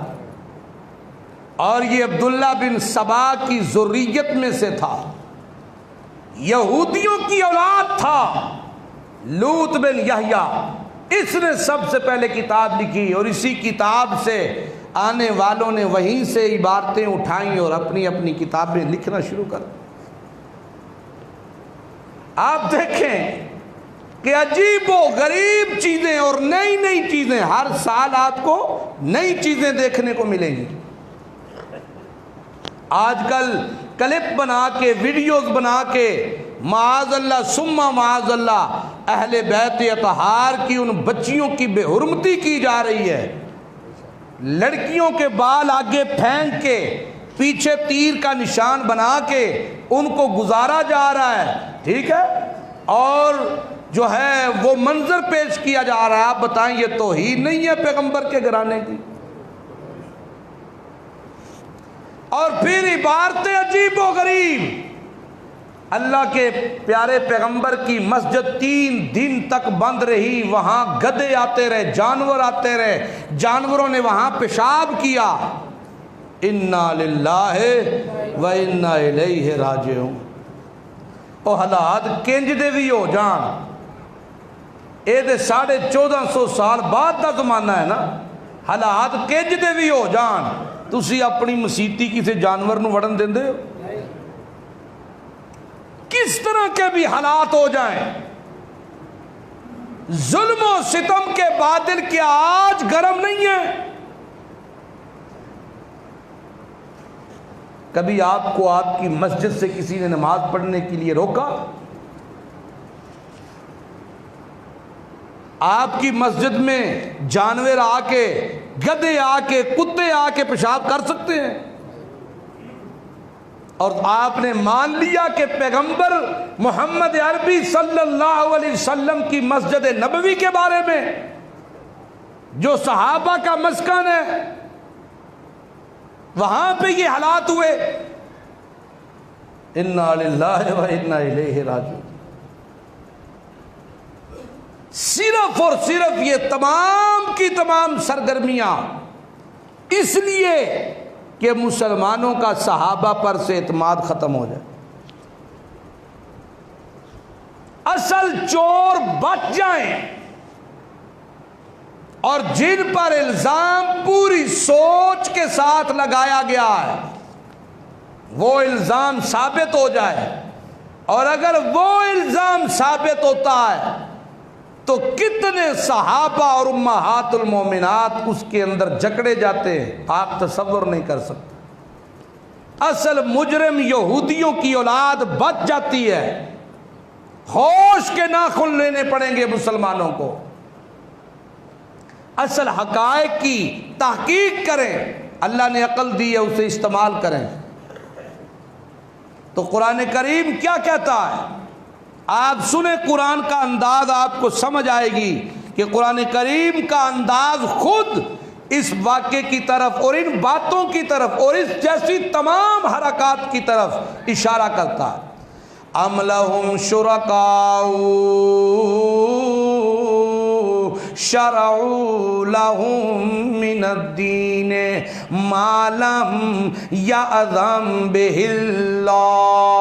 اور یہ عبداللہ بن سبا کی ذریت میں سے تھا، یہودیوں کی اولاد تھا لوط بن یحییٰ۔ اس نے سب سے پہلے کتاب لکھی، اور اسی کتاب سے آنے والوں نے وہیں سے عبارتیں اٹھائیں اور اپنی اپنی کتابیں لکھنا شروع کر۔ آپ دیکھیں کہ عجیب و غریب چیزیں اور نئی چیزیں، ہر سال آپ کو نئی چیزیں دیکھنے کو ملیں گی۔ آج کل کلپ بنا کے، ویڈیوز بنا کے، معاذ اللہ ثم معاذ اللہ اہل بیت اطہار کی ان بچیوں کی بے حرمتی کی جا رہی ہے۔ لڑکیوں کے بال آگے پھینک کے، پیچھے تیر کا نشان بنا کے ان کو گزارا جا رہا ہے، ٹھیک ہے، اور جو ہے وہ منظر پیش کیا جا رہا ہے۔ آپ بتائیں یہ توہین نہیں ہے پیغمبر کے گھرانے کی؟ اور پھر عبارتیں عجیب و غریب۔ اللہ کے پیارے پیغمبر کی مسجد 3 دن تک بند رہی، وہاں گدھے آتے رہے، جانور آتے رہے، جانوروں نے وہاں پیشاب کیا۔ انا للہ و انا الیہ راجعون۔ او حالات کنج دے بھی ہو جان، اے دے 1450 سال بعد دا زمانہ ہے نا، حالات کنج دے بھی ہو جان، تسی اپنی مسیتی کسی جانور نو وڑن دیں دے ہو؟ کس طرح کے بھی حالات ہو جائیں، ظلم و ستم کے بادل کیا آج گرم نہیں ہے؟ کبھی آپ کو آپ کی مسجد سے کسی نے نماز پڑھنے کے لیے روکا؟ آپ کی مسجد میں جانور آ کے، گدھے آ کے، کتے آ کے پیشاب کر سکتے ہیں؟ اور آپ نے مان لیا کہ پیغمبر محمد عربی صلی اللہ علیہ وسلم کی مسجد نبوی کے بارے میں، جو صحابہ کا مسکن ہے، وہاں پہ یہ حالات ہوئے۔ انا للہ و انا الیہ راجعون۔ صرف اور صرف یہ تمام کی تمام سرگرمیاں اس لیے کہ مسلمانوں کا صحابہ پر سے اعتماد ختم ہو جائے، اصل چور بچ جائیں، اور جن پر الزام پوری سوچ کے ساتھ لگایا گیا ہے وہ الزام ثابت ہو جائے۔ اور اگر وہ الزام ثابت ہوتا ہے تو کتنے صحابہ اور امہات المومنات اس کے اندر جکڑے جاتے ہیں، آپ تصور نہیں کر سکتے۔ اصل مجرم یہودیوں کی اولاد بچ جاتی ہے، ہوش کے ناخن لینے پڑیں گے مسلمانوں کو۔ اصل حقائق کی تحقیق کریں، اللہ نے عقل دی ہے اسے استعمال کریں۔ تو قرآن کریم کیا کہتا ہے؟ آپ سنیں، قرآن کا انداز آپ کو سمجھ آئے گی کہ قرآن کریم کا انداز خود اس واقعے کی طرف اور ان باتوں کی طرف اور اس جیسی تمام حرکات کی طرف اشارہ کرتا ہے۔ ام لہم شرکاء شرعوا لهم من الدین ما لم یأذن بہ اللہ۔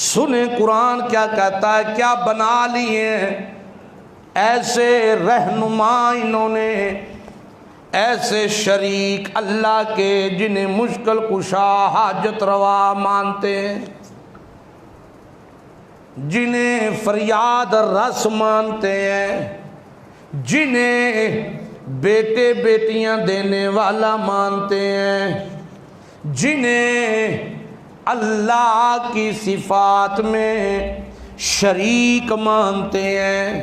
سنیں قرآن کیا کہتا ہے، کیا بنا لیے ایسے رہنما انہوں نے، ایسے شریک اللہ کے جنہیں مشکل کشا حاجت روا مانتے ہیں، جنہیں فریاد رس مانتے ہیں، جنہیں بیٹے بیٹیاں دینے والا مانتے ہیں، جنہیں اللہ کی صفات میں شریک مانتے ہیں،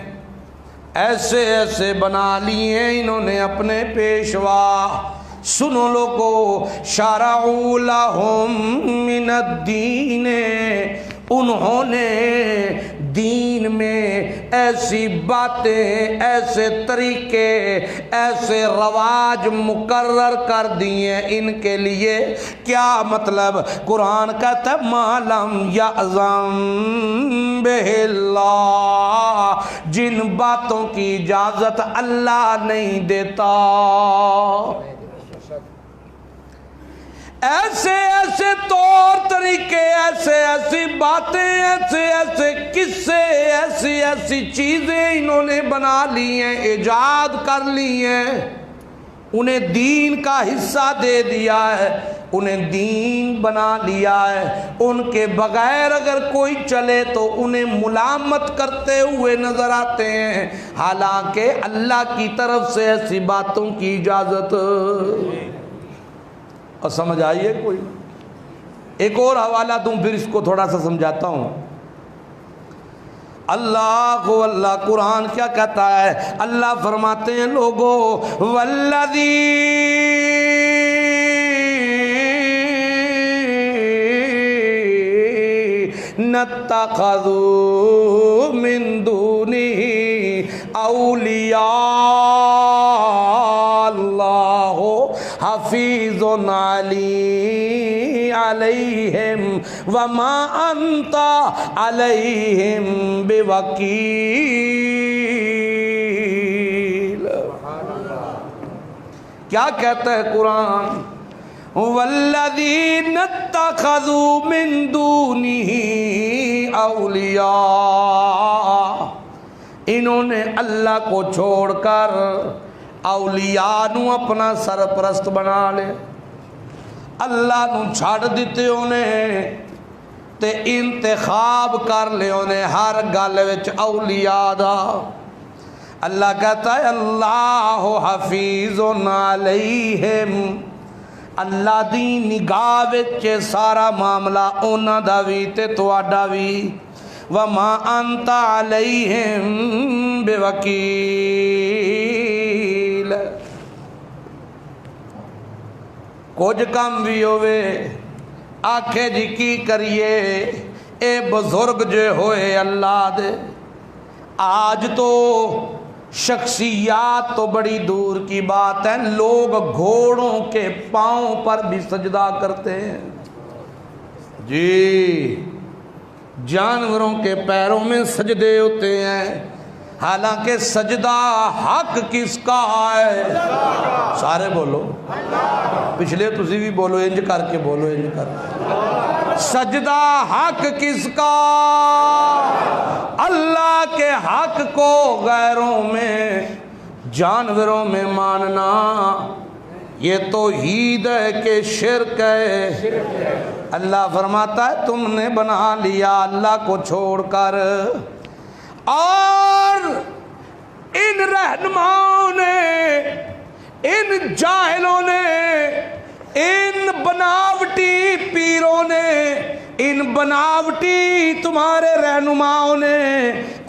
ایسے ایسے بنا لیے انہوں نے اپنے پیشوا۔ سنو لوگو، شرعوا لہم من الدین، انہوں نے دین میں ایسی باتیں، ایسے طریقے، ایسے رواج مقرر کر دیے ان کے لیے۔ کیا مطلب؟ قرآن کہتا ہے ما لم یأذن بہ اللہ، جن باتوں کی اجازت اللہ نہیں دیتا، ایسے ایسے طور طریقے، ایسے ایسی باتیں، ایسے ایسے قصے، ایسی ایسی چیزیں انہوں نے بنا لی ہیں، ایجاد کر لی ہیں، انہیں دین کا حصہ دے دیا ہے، انہیں دین بنا لیا ہے۔ ان کے بغیر اگر کوئی چلے تو انہیں ملامت کرتے ہوئے نظر آتے ہیں، حالانکہ اللہ کی طرف سے ایسی باتوں کی اجازت۔ اور سمجھ آئیے کوئی؟ ایک اور حوالہ دوں پھر اس کو تھوڑا سا سمجھاتا ہوں۔ اللہ قرآن کیا کہتا ہے؟ اللہ فرماتے ہیں لوگو والذین اتخذوا من دونہ اولیاء اللہ حفیظ علیہم وما انت علیہم بوکیل۔ کیا کہتا ہے قرآن؟ والذین اتخذوا من دونہ اولیاء، انہوں نے اللہ کو چھوڑ کر اولیاء نو اپنا سرپرست بنا لے، اللہ نو چھڑ دیتے انہیں تے انتخاب کر لے انہیں ہر گل وچ اولیاء دا۔ اللہ کہتا ہے اللہ حفیظ علیہم، اللہ دی نگاہ وچ سارا معاملہ انہاں دا وی تے تواڈا وی۔ وما انت علیہم بوکیل۔ کچھ کام بھی ہوئے آکھے جی کی کریے، اے بزرگ جو ہوئے اللہ دے، آج تو شخصیات تو بڑی دور کی بات ہے، لوگ گھوڑوں کے پاؤں پر بھی سجدہ کرتے ہیں جی، جانوروں کے پیروں میں سجدے ہوتے ہیں، حالانکہ سجدہ حق کس کا ہے؟ سارے بولو، پچھلے تسی بھی بولو، انج کر کے بولو، انج کر کے۔ سجدہ حق کس کا؟ اللہ کے حق کو غیروں میں، جانوروں میں ماننا یہ توحید ہے کہ شرک ہے؟ اللہ فرماتا ہے تم نے بنا لیا اللہ کو چھوڑ کر، اور ان رہنماؤں نے، ان جاہلوں نے، ان بناوٹی پیروں نے، ان بناوٹی تمہارے رہنماؤں نے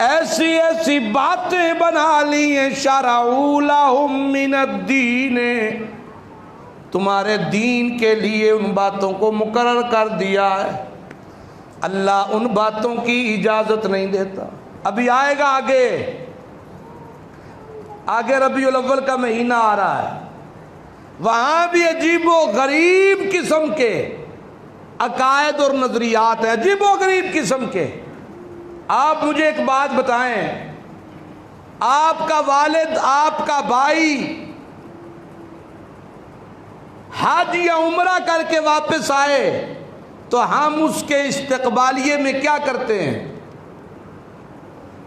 ایسی ایسی باتیں بنا لی ہیں، شرعوا لہم من الدین، تمہارے دین کے لیے ان باتوں کو مقرر کر دیا ہے۔ اللہ ان باتوں کی اجازت نہیں دیتا۔ ابھی آئے گا آگے ربیع الاول کا مہینہ آ رہا ہے، وہاں بھی عجیب و غریب قسم کے عقائد اور نظریات ہیں، عجیب و غریب قسم کے۔ آپ مجھے ایک بات بتائیں، آپ کا والد، آپ کا بھائی حج یا عمرہ کر کے واپس آئے تو ہم اس کے استقبالیے میں کیا کرتے ہیں؟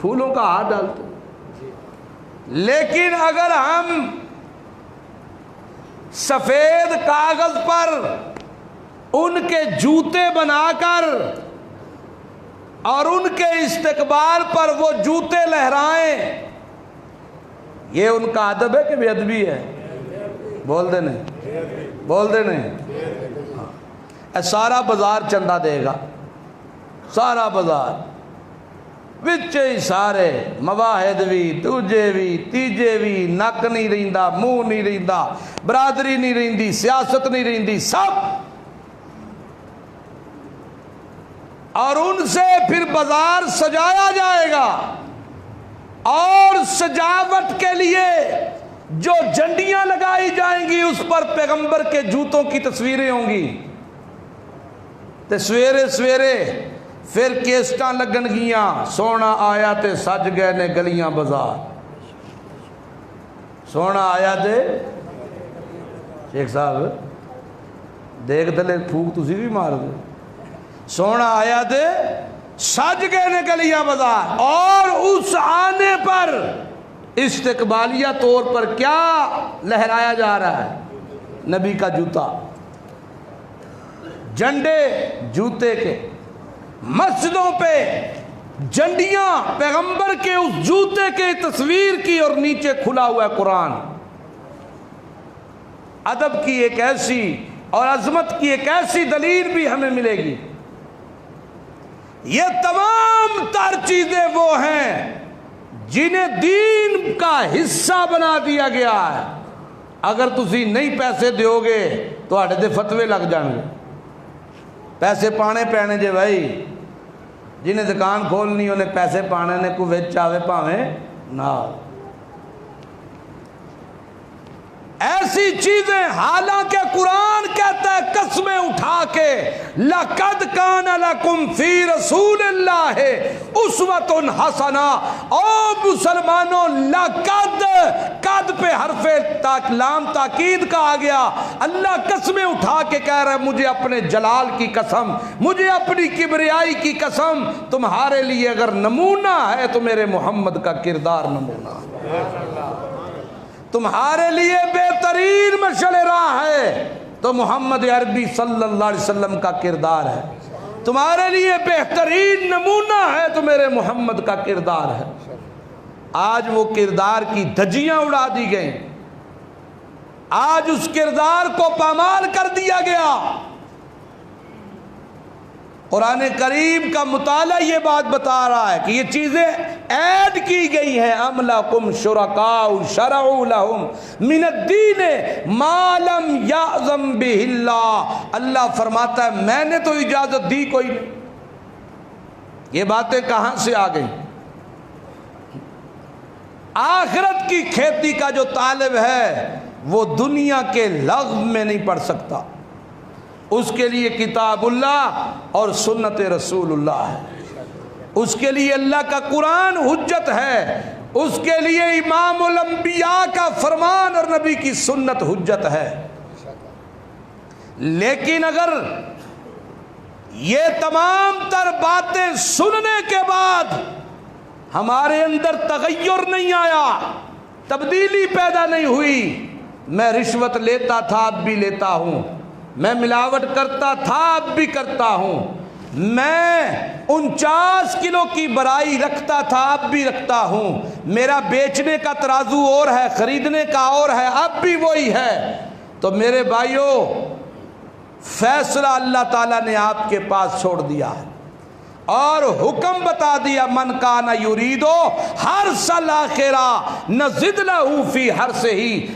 پھولوں کا ہاتھ ڈالتے ہیں۔ لیکن اگر ہم سفید کاغذ پر ان کے جوتے بنا کر اور ان کے استقبال پر وہ جوتے لہرائیں، یہ ان کا ادب ہے کہ بے ادبی ہے؟ بول دے نہیں، بول دے نہیں۔ سارا بازار چندہ دے گا، سارا بازار وچے ہی سارے، مواحد بھی، دوجے بھی، تیجے بھی، نک نہیں رہندا، منہ نہیں رہندا، برادری نہیں رہندی، سیاست نہیں رہندی، سب، اور ان سے پھر بازار سجایا جائے گا، اور سجاوٹ کے لیے جو جھنڈیاں لگائی جائیں گی اس پر پیغمبر کے جوتوں کی تصویریں ہوں گی، تے سویرے سویرے پھر کیسٹاں لگن گیاں، سونا آیا تے سج گئے نے گلیاں بازار، سونا آیا تے شیخ صاحب دیکھ دلے پھوک تسی بھی مار دے، سونا آیا تے سج گئے نے گلیاں بازار، اور اس آنے پر استقبالیہ طور پر کیا لہرایا جا رہا ہے؟ نبی کا جوتا، جھنڈے جوتے کے، مسجدوں پہ جھنڈیاں پیغمبر کے اس جوتے کے تصویر کی، اور نیچے کھلا ہوا ہے قرآن۔ ادب کی ایک ایسی اور عظمت کی ایک ایسی دلیل بھی ہمیں ملے گی۔ یہ تمام تر چیزیں وہ ہیں جنہیں دین کا حصہ بنا دیا گیا ہے۔ اگر تسی نہیں پیسے دیو گے تو آڑے دے فتوے لگ جان گے، پیسے پانے پینے جے بھائی، جنہیں دکان کھولنی انہیں پیسے پانے نے، کو ویچ چاہے پاویں نہ، ایسی چیزیں، حالانکہ قرآن کہتا ہے قسمیں اٹھا کے، لَقَدْ كَانَ لَكُمْ فِي رَسُولِ اللَّهِ أُسْوَةٌ حَسَنَةٌ، او مسلمانوں، لَقَدْ، قد پہ حرف لام تاکید کا آ گیا، اللہ قسمیں اٹھا کے کہہ رہا ہے مجھے اپنے جلال کی قسم، مجھے اپنی کبریائی کی قسم، تمہارے لیے اگر نمونہ ہے تو میرے محمد کا کردار نمونہ ہے، تمہارے لیے بہترین مشعل راہ ہے تو محمد عربی صلی اللہ علیہ وسلم کا کردار ہے، تمہارے لیے بہترین نمونہ ہے تو میرے محمد کا کردار ہے۔ آج وہ کردار کی دھجیاں اڑا دی گئیں، آج اس کردار کو پامال کر دیا گیا، قرآن کریم کا مطالعہ یہ بات بتا رہا ہے کہ یہ چیزیں ایڈ کی گئی ہیں. ام لکم شرکاء شرعوا لہم من الدین ما لم یأذن بہ اللہ. اللہ فرماتا ہے میں نے تو اجازت دی کوئی نہیں. یہ باتیں کہاں سے آ گئی؟ آخرت کی کھیتی کا جو طالب ہے وہ دنیا کے لغو میں نہیں پڑھ سکتا. اس کے لیے کتاب اللہ اور سنت رسول اللہ ہے. اس کے لیے اللہ کا قرآن حجت ہے. اس کے لیے امام الانبیاء کا فرمان اور نبی کی سنت حجت ہے. لیکن اگر یہ تمام تر باتیں سننے کے بعد ہمارے اندر تغیر نہیں آیا، تبدیلی پیدا نہیں ہوئی، میں رشوت لیتا تھا اب بھی لیتا ہوں، میں ملاوٹ کرتا تھا اب بھی کرتا ہوں، میں 49 کلو کی برائی رکھتا تھا اب بھی رکھتا ہوں، میرا بیچنے کا ترازو اور ہے خریدنے کا اور ہے اب بھی وہی ہے، تو میرے بھائیوں فیصلہ اللہ تعالیٰ نے آپ کے پاس چھوڑ دیا ہے اور حکم بتا دیا من کان یریدو حرث الآخرہ نزد لہ فی حرثہ.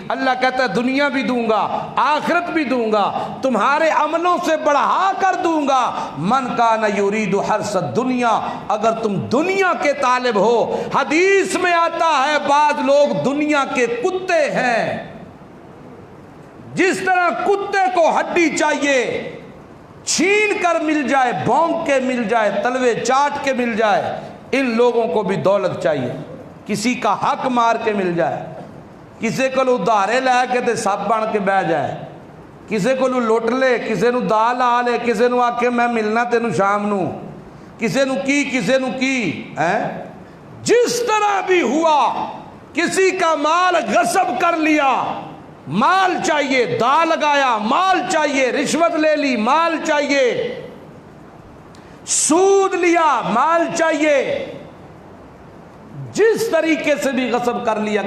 اللہ کہتا ہے دنیا بھی دوں گا آخرت بھی دوں گا، تمہارے عملوں سے بڑھا کر دوں گا. من کان یرید حرث الدنیا، اگر تم دنیا کے طالب ہو. حدیث میں آتا ہے بعض لوگ دنیا کے کتے ہیں. جس طرح کتے کو ہڈی چاہیے، چھین کر مل جائے، بھونک کے مل جائے، تلوے چاٹ کے مل جائے، ان لوگوں کو بھی دولت چاہیے. کسی کا حق مار کے مل جائے، کسی کو ادھارے لے کے تے سب بن کے بہ جائے، کسی کو لوٹ لے، کسی نو دال آ لے، کسی نو آکے میں ملنا تینوں شام نو، کسی نو کی جس طرح بھی ہوا کسی کا مال غصب کر لیا، مال چاہیے، دا لگایا مال چاہیے، رشوت لے لی مال چاہیے، سود لیا مال چاہیے، جس طریقے سے بھی غصب کر لیا.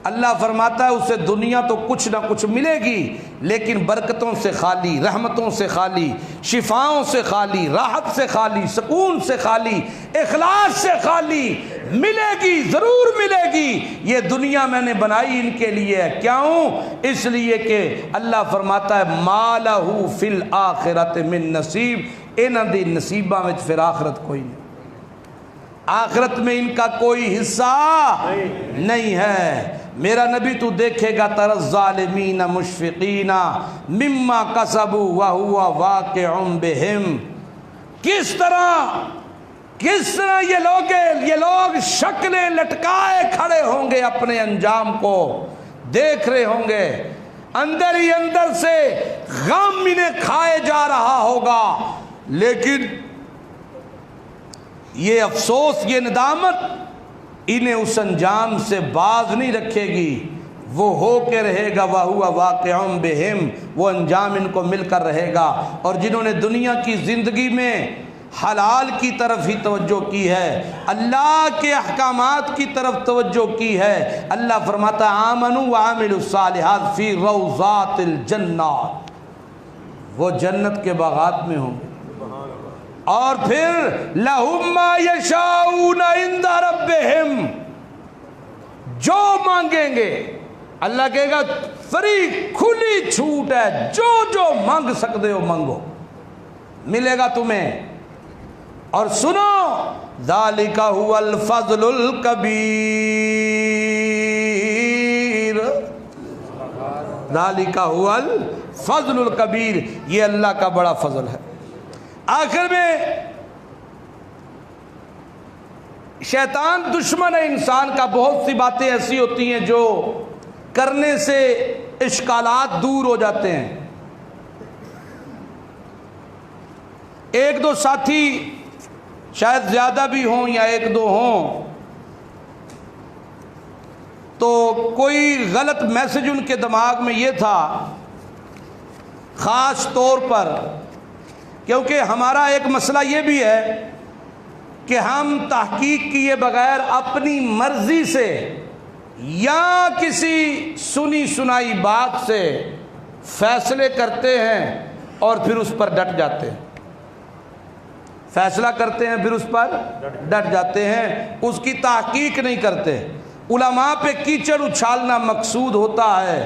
اللہ فرماتا ہے اسے دنیا تو کچھ نہ کچھ ملے گی لیکن برکتوں سے خالی، رحمتوں سے خالی، شفاؤں سے خالی، راحت سے خالی، سکون سے خالی، اخلاص سے خالی. ملے گی ضرور ملے گی. یہ دنیا میں نے بنائی ان کے لیے ہے. کیوں؟ اس لیے کہ اللہ فرماتا ہے ما لہ فی الآخرۃ من نصیب. انہاں دی نصیباں وچ پھر آخرت کوئی نہیں، آخرت میں ان کا کوئی حصہ نہیں ہے. میرا نبی تو دیکھے گا تر الظالمین مشفقین مما کسبوا وہو واقع بہم. کس طرح یہ لوگ شکلیں لٹکائے کھڑے ہوں گے، اپنے انجام کو دیکھ رہے ہوں گے، اندر ہی اندر سے غم انہیں کھائے جا رہا ہوگا. لیکن یہ افسوس، یہ ندامت انہیں اس انجام سے باز نہیں رکھے گی. وہ ہو کے رہے گا وَهُوَ وَاقِعٌ بِهِمْ، وہ انجام ان کو مل کر رہے گا. اور جنہوں نے دنیا کی زندگی میں حلال کی طرف ہی توجہ کی ہے، اللہ کے احکامات کی طرف توجہ کی ہے، اللہ فرماتا ہے آمنوا وعملوا الصالحات فی روضات الجنات، وہ جنت کے باغات میں ہوں گے. اور پھر لَهُمْ مَا يَشَاءُونَ عِندَ رَبِّهِمْ، جو مانگیں گے اللہ کہے گا فری کھلی چھوٹ ہے، جو مانگ سکتے ہو مانگو، ملے گا تمہیں. اور سنو ذَلِكَ هُوَ الْفَضْلُ الْكَبِيرُ، ذَلِكَ هُوَ الْفَضْلُ الْكَبِيرُ، یہ اللہ کا بڑا فضل ہے. آخر میں شیطان دشمن ہے انسان کا. بہت سی باتیں ایسی ہوتی ہیں جو کرنے سے اشکالات دور ہو جاتے ہیں. ایک دو ساتھی شاید زیادہ بھی ہوں یا ایک دو ہوں تو کوئی غلط میسج ان کے دماغ میں یہ تھا، خاص طور پر کیونکہ ہمارا ایک مسئلہ یہ بھی ہے کہ ہم تحقیق کیے بغیر اپنی مرضی سے یا کسی سنی سنائی بات سے فیصلے کرتے ہیں اور پھر اس پر ڈٹ جاتے ہیں. فیصلہ کرتے ہیں پھر اس پر ڈٹ جاتے ہیں، اس کی تحقیق نہیں کرتے۔ علماء پہ کیچڑ اچھالنا مقصود ہوتا ہے،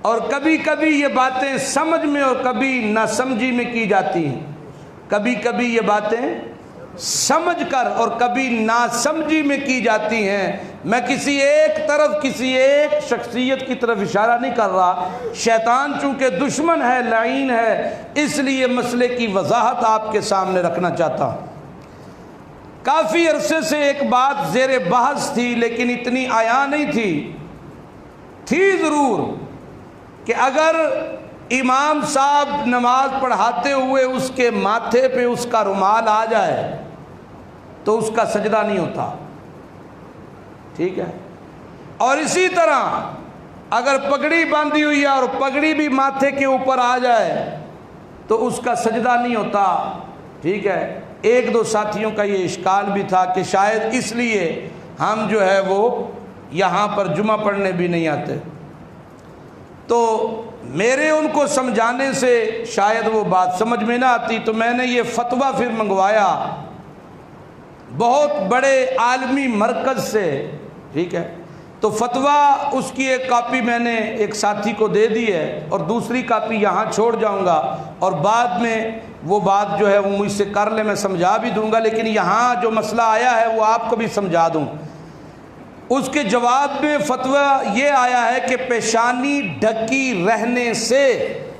اور کبھی کبھی یہ باتیں سمجھ میں اور کبھی نہ سمجھی میں کی جاتی ہیں، کبھی کبھی یہ باتیں سمجھ کر اور کبھی ناسمجھی میں کی جاتی ہیں۔ میں کسی ایک طرف کسی ایک شخصیت کی طرف اشارہ نہیں کر رہا، شیطان چونکہ دشمن ہے، لعین ہے، اس لیے مسئلے کی وضاحت آپ کے سامنے رکھنا چاہتا ہوں۔ کافی عرصے سے ایک بات زیر بحث تھی، لیکن اتنی عیاں نہیں تھی ضرور، کہ اگر امام صاحب نماز پڑھاتے ہوئے اس کے ماتھے پہ اس کا رومال آ جائے تو اس کا سجدہ نہیں ہوتا، ٹھیک ہے؟ اور اسی طرح اگر پگڑی باندھی ہوئی ہے اور پگڑی بھی ماتھے کے اوپر آ جائے تو اس کا سجدہ نہیں ہوتا، ٹھیک ہے؟ ایک دو ساتھیوں کا یہ اشکال بھی تھا کہ شاید اس لیے ہم جو ہے وہ یہاں پر جمعہ پڑھنے بھی نہیں آتے، تو میرے ان کو سمجھانے سے شاید وہ بات سمجھ میں نہ آتی، تو میں نے یہ فتویٰ پھر منگوایا بہت بڑے عالمی مرکز سے، ٹھیک ہے؟ تو فتویٰ اس کی ایک کاپی میں نے ایک ساتھی کو دے دی ہے، اور دوسری کاپی یہاں چھوڑ جاؤں گا، اور بعد میں وہ بات جو ہے وہ مجھ سے کر لے، میں سمجھا بھی دوں گا، لیکن یہاں جو مسئلہ آیا ہے وہ آپ کو بھی سمجھا دوں۔ اس کے جواب میں فتویٰ یہ آیا ہے کہ پیشانی ڈھکی رہنے سے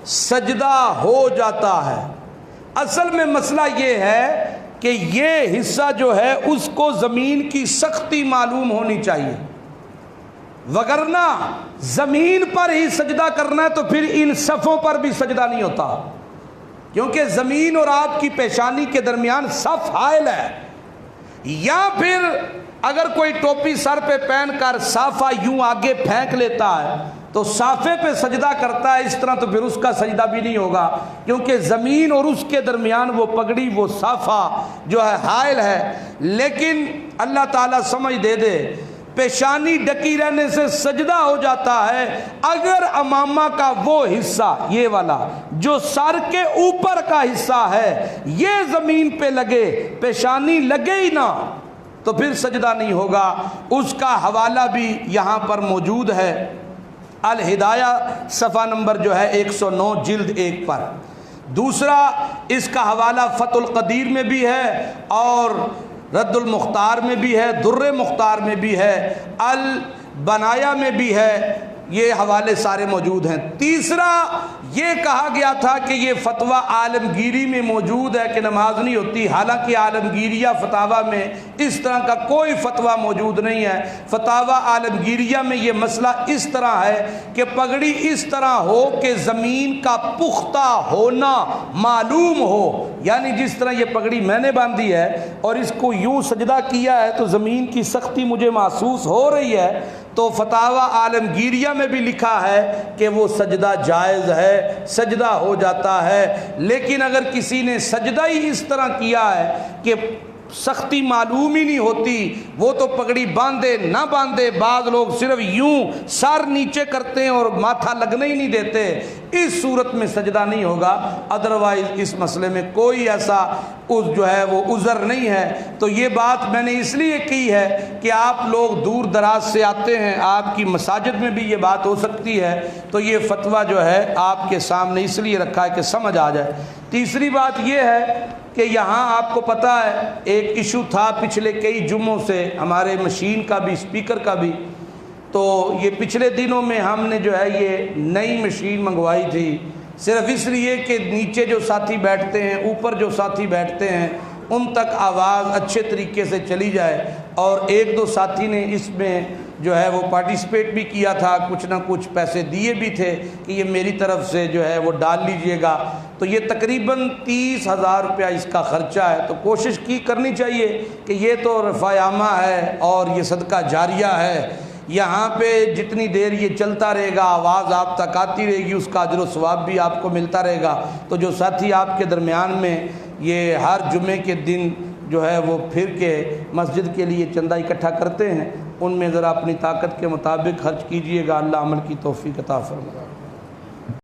سجدہ ہو جاتا ہے۔ اصل میں مسئلہ یہ ہے کہ یہ حصہ جو ہے اس کو زمین کی سختی معلوم ہونی چاہیے، وگرنہ زمین پر ہی سجدہ کرنا ہے تو پھر ان صفوں پر بھی سجدہ نہیں ہوتا، کیونکہ زمین اور آپ کی پیشانی کے درمیان صف حائل ہے۔ یا پھر اگر کوئی ٹوپی سر پہ پہن کر صافہ یوں آگے پھینک لیتا ہے تو صافے پہ سجدہ کرتا ہے اس طرح، تو پھر اس کا سجدہ بھی نہیں ہوگا، کیونکہ زمین اور اس کے درمیان وہ پگڑی، وہ صافہ جو ہے حائل ہے۔ لیکن اللہ تعالیٰ سمجھ دے پیشانی ڈکی رہنے سے سجدہ ہو جاتا ہے اگر امامہ کا وہ حصہ، یہ والا جو سر کے اوپر کا حصہ ہے، یہ زمین پہ لگے، پیشانی لگے ہی نہ، تو پھر سجدہ نہیں ہوگا۔ اس کا حوالہ بھی یہاں پر موجود ہے، الہدایہ صفحہ نمبر جو ہے 109 جلد 1 پر۔ دوسرا اس کا حوالہ فتح القدیر میں بھی ہے، اور رد المختار میں بھی ہے، در مختار میں بھی ہے، البنایا میں بھی ہے، یہ حوالے سارے موجود ہیں۔ تیسرا یہ کہا گیا تھا کہ یہ فتویٰ عالمگیری میں موجود ہے کہ نماز نہیں ہوتی، حالانکہ عالمگیریہ فتاویٰ میں اس طرح کا کوئی فتویٰ موجود نہیں ہے۔ فتاویٰ عالمگیریہ میں یہ مسئلہ اس طرح ہے کہ پگڑی اس طرح ہو کہ زمین کا پختہ ہونا معلوم ہو، یعنی جس طرح یہ پگڑی میں نے باندھی ہے اور اس کو یوں سجدہ کیا ہے تو زمین کی سختی مجھے محسوس ہو رہی ہے، تو فتاویٰ عالمگیریہ میں بھی لکھا ہے کہ وہ سجدہ جائز ہے، سجدہ ہو جاتا ہے۔ لیکن اگر کسی نے سجدہ ہی اس طرح کیا ہے کہ سختی معلوم ہی نہیں ہوتی، وہ تو پگڑی باندھے نہ باندھے، بعض لوگ صرف یوں سر نیچے کرتے ہیں اور ماتھا لگنے ہی نہیں دیتے، اس صورت میں سجدہ نہیں ہوگا۔ ادروائز اس مسئلے میں کوئی ایسا جو ہے وہ عذر نہیں ہے۔ تو یہ بات میں نے اس لیے کی ہے کہ آپ لوگ دور دراز سے آتے ہیں، آپ کی مساجد میں بھی یہ بات ہو سکتی ہے، تو یہ فتویٰ جو ہے آپ کے سامنے اس لیے رکھا ہے کہ سمجھ آ جائے۔ تیسری بات یہ ہے کہ یہاں آپ کو پتہ ہے ایک ایشو تھا پچھلے کئی جمعوں سے، ہمارے مشین کا بھی، اسپیکر کا بھی، تو یہ پچھلے دنوں میں ہم نے جو ہے یہ نئی مشین منگوائی تھی، صرف اس لیے کہ نیچے جو ساتھی بیٹھتے ہیں، اوپر جو ساتھی بیٹھتے ہیں، ان تک آواز اچھے طریقے سے چلی جائے، اور ایک دو ساتھی نے اس میں جو ہے وہ پارٹیسپیٹ بھی کیا تھا، کچھ نہ کچھ پیسے دیے بھی تھے کہ یہ میری طرف سے جو ہے وہ ڈال لیجئے گا، تو یہ تقریباً 30,000 روپیہ اس کا خرچہ ہے۔ تو کوشش کرنی چاہیے کہ یہ تو رفع عامہ ہے اور یہ صدقہ جاریہ ہے، یہاں پہ جتنی دیر یہ چلتا رہے گا، آواز آپ تک آتی رہے گی، اس کا اجر و ثواب بھی آپ کو ملتا رہے گا۔ تو جو ساتھی آپ کے درمیان میں یہ ہر جمعے کے دن جو ہے وہ پھر کے مسجد کے لیے چندہ اکٹھا کرتے ہیں، ان میں ذرا اپنی طاقت کے مطابق خرچ کیجئے گا، اللہ عمل کی توفیق عطا فرمائے۔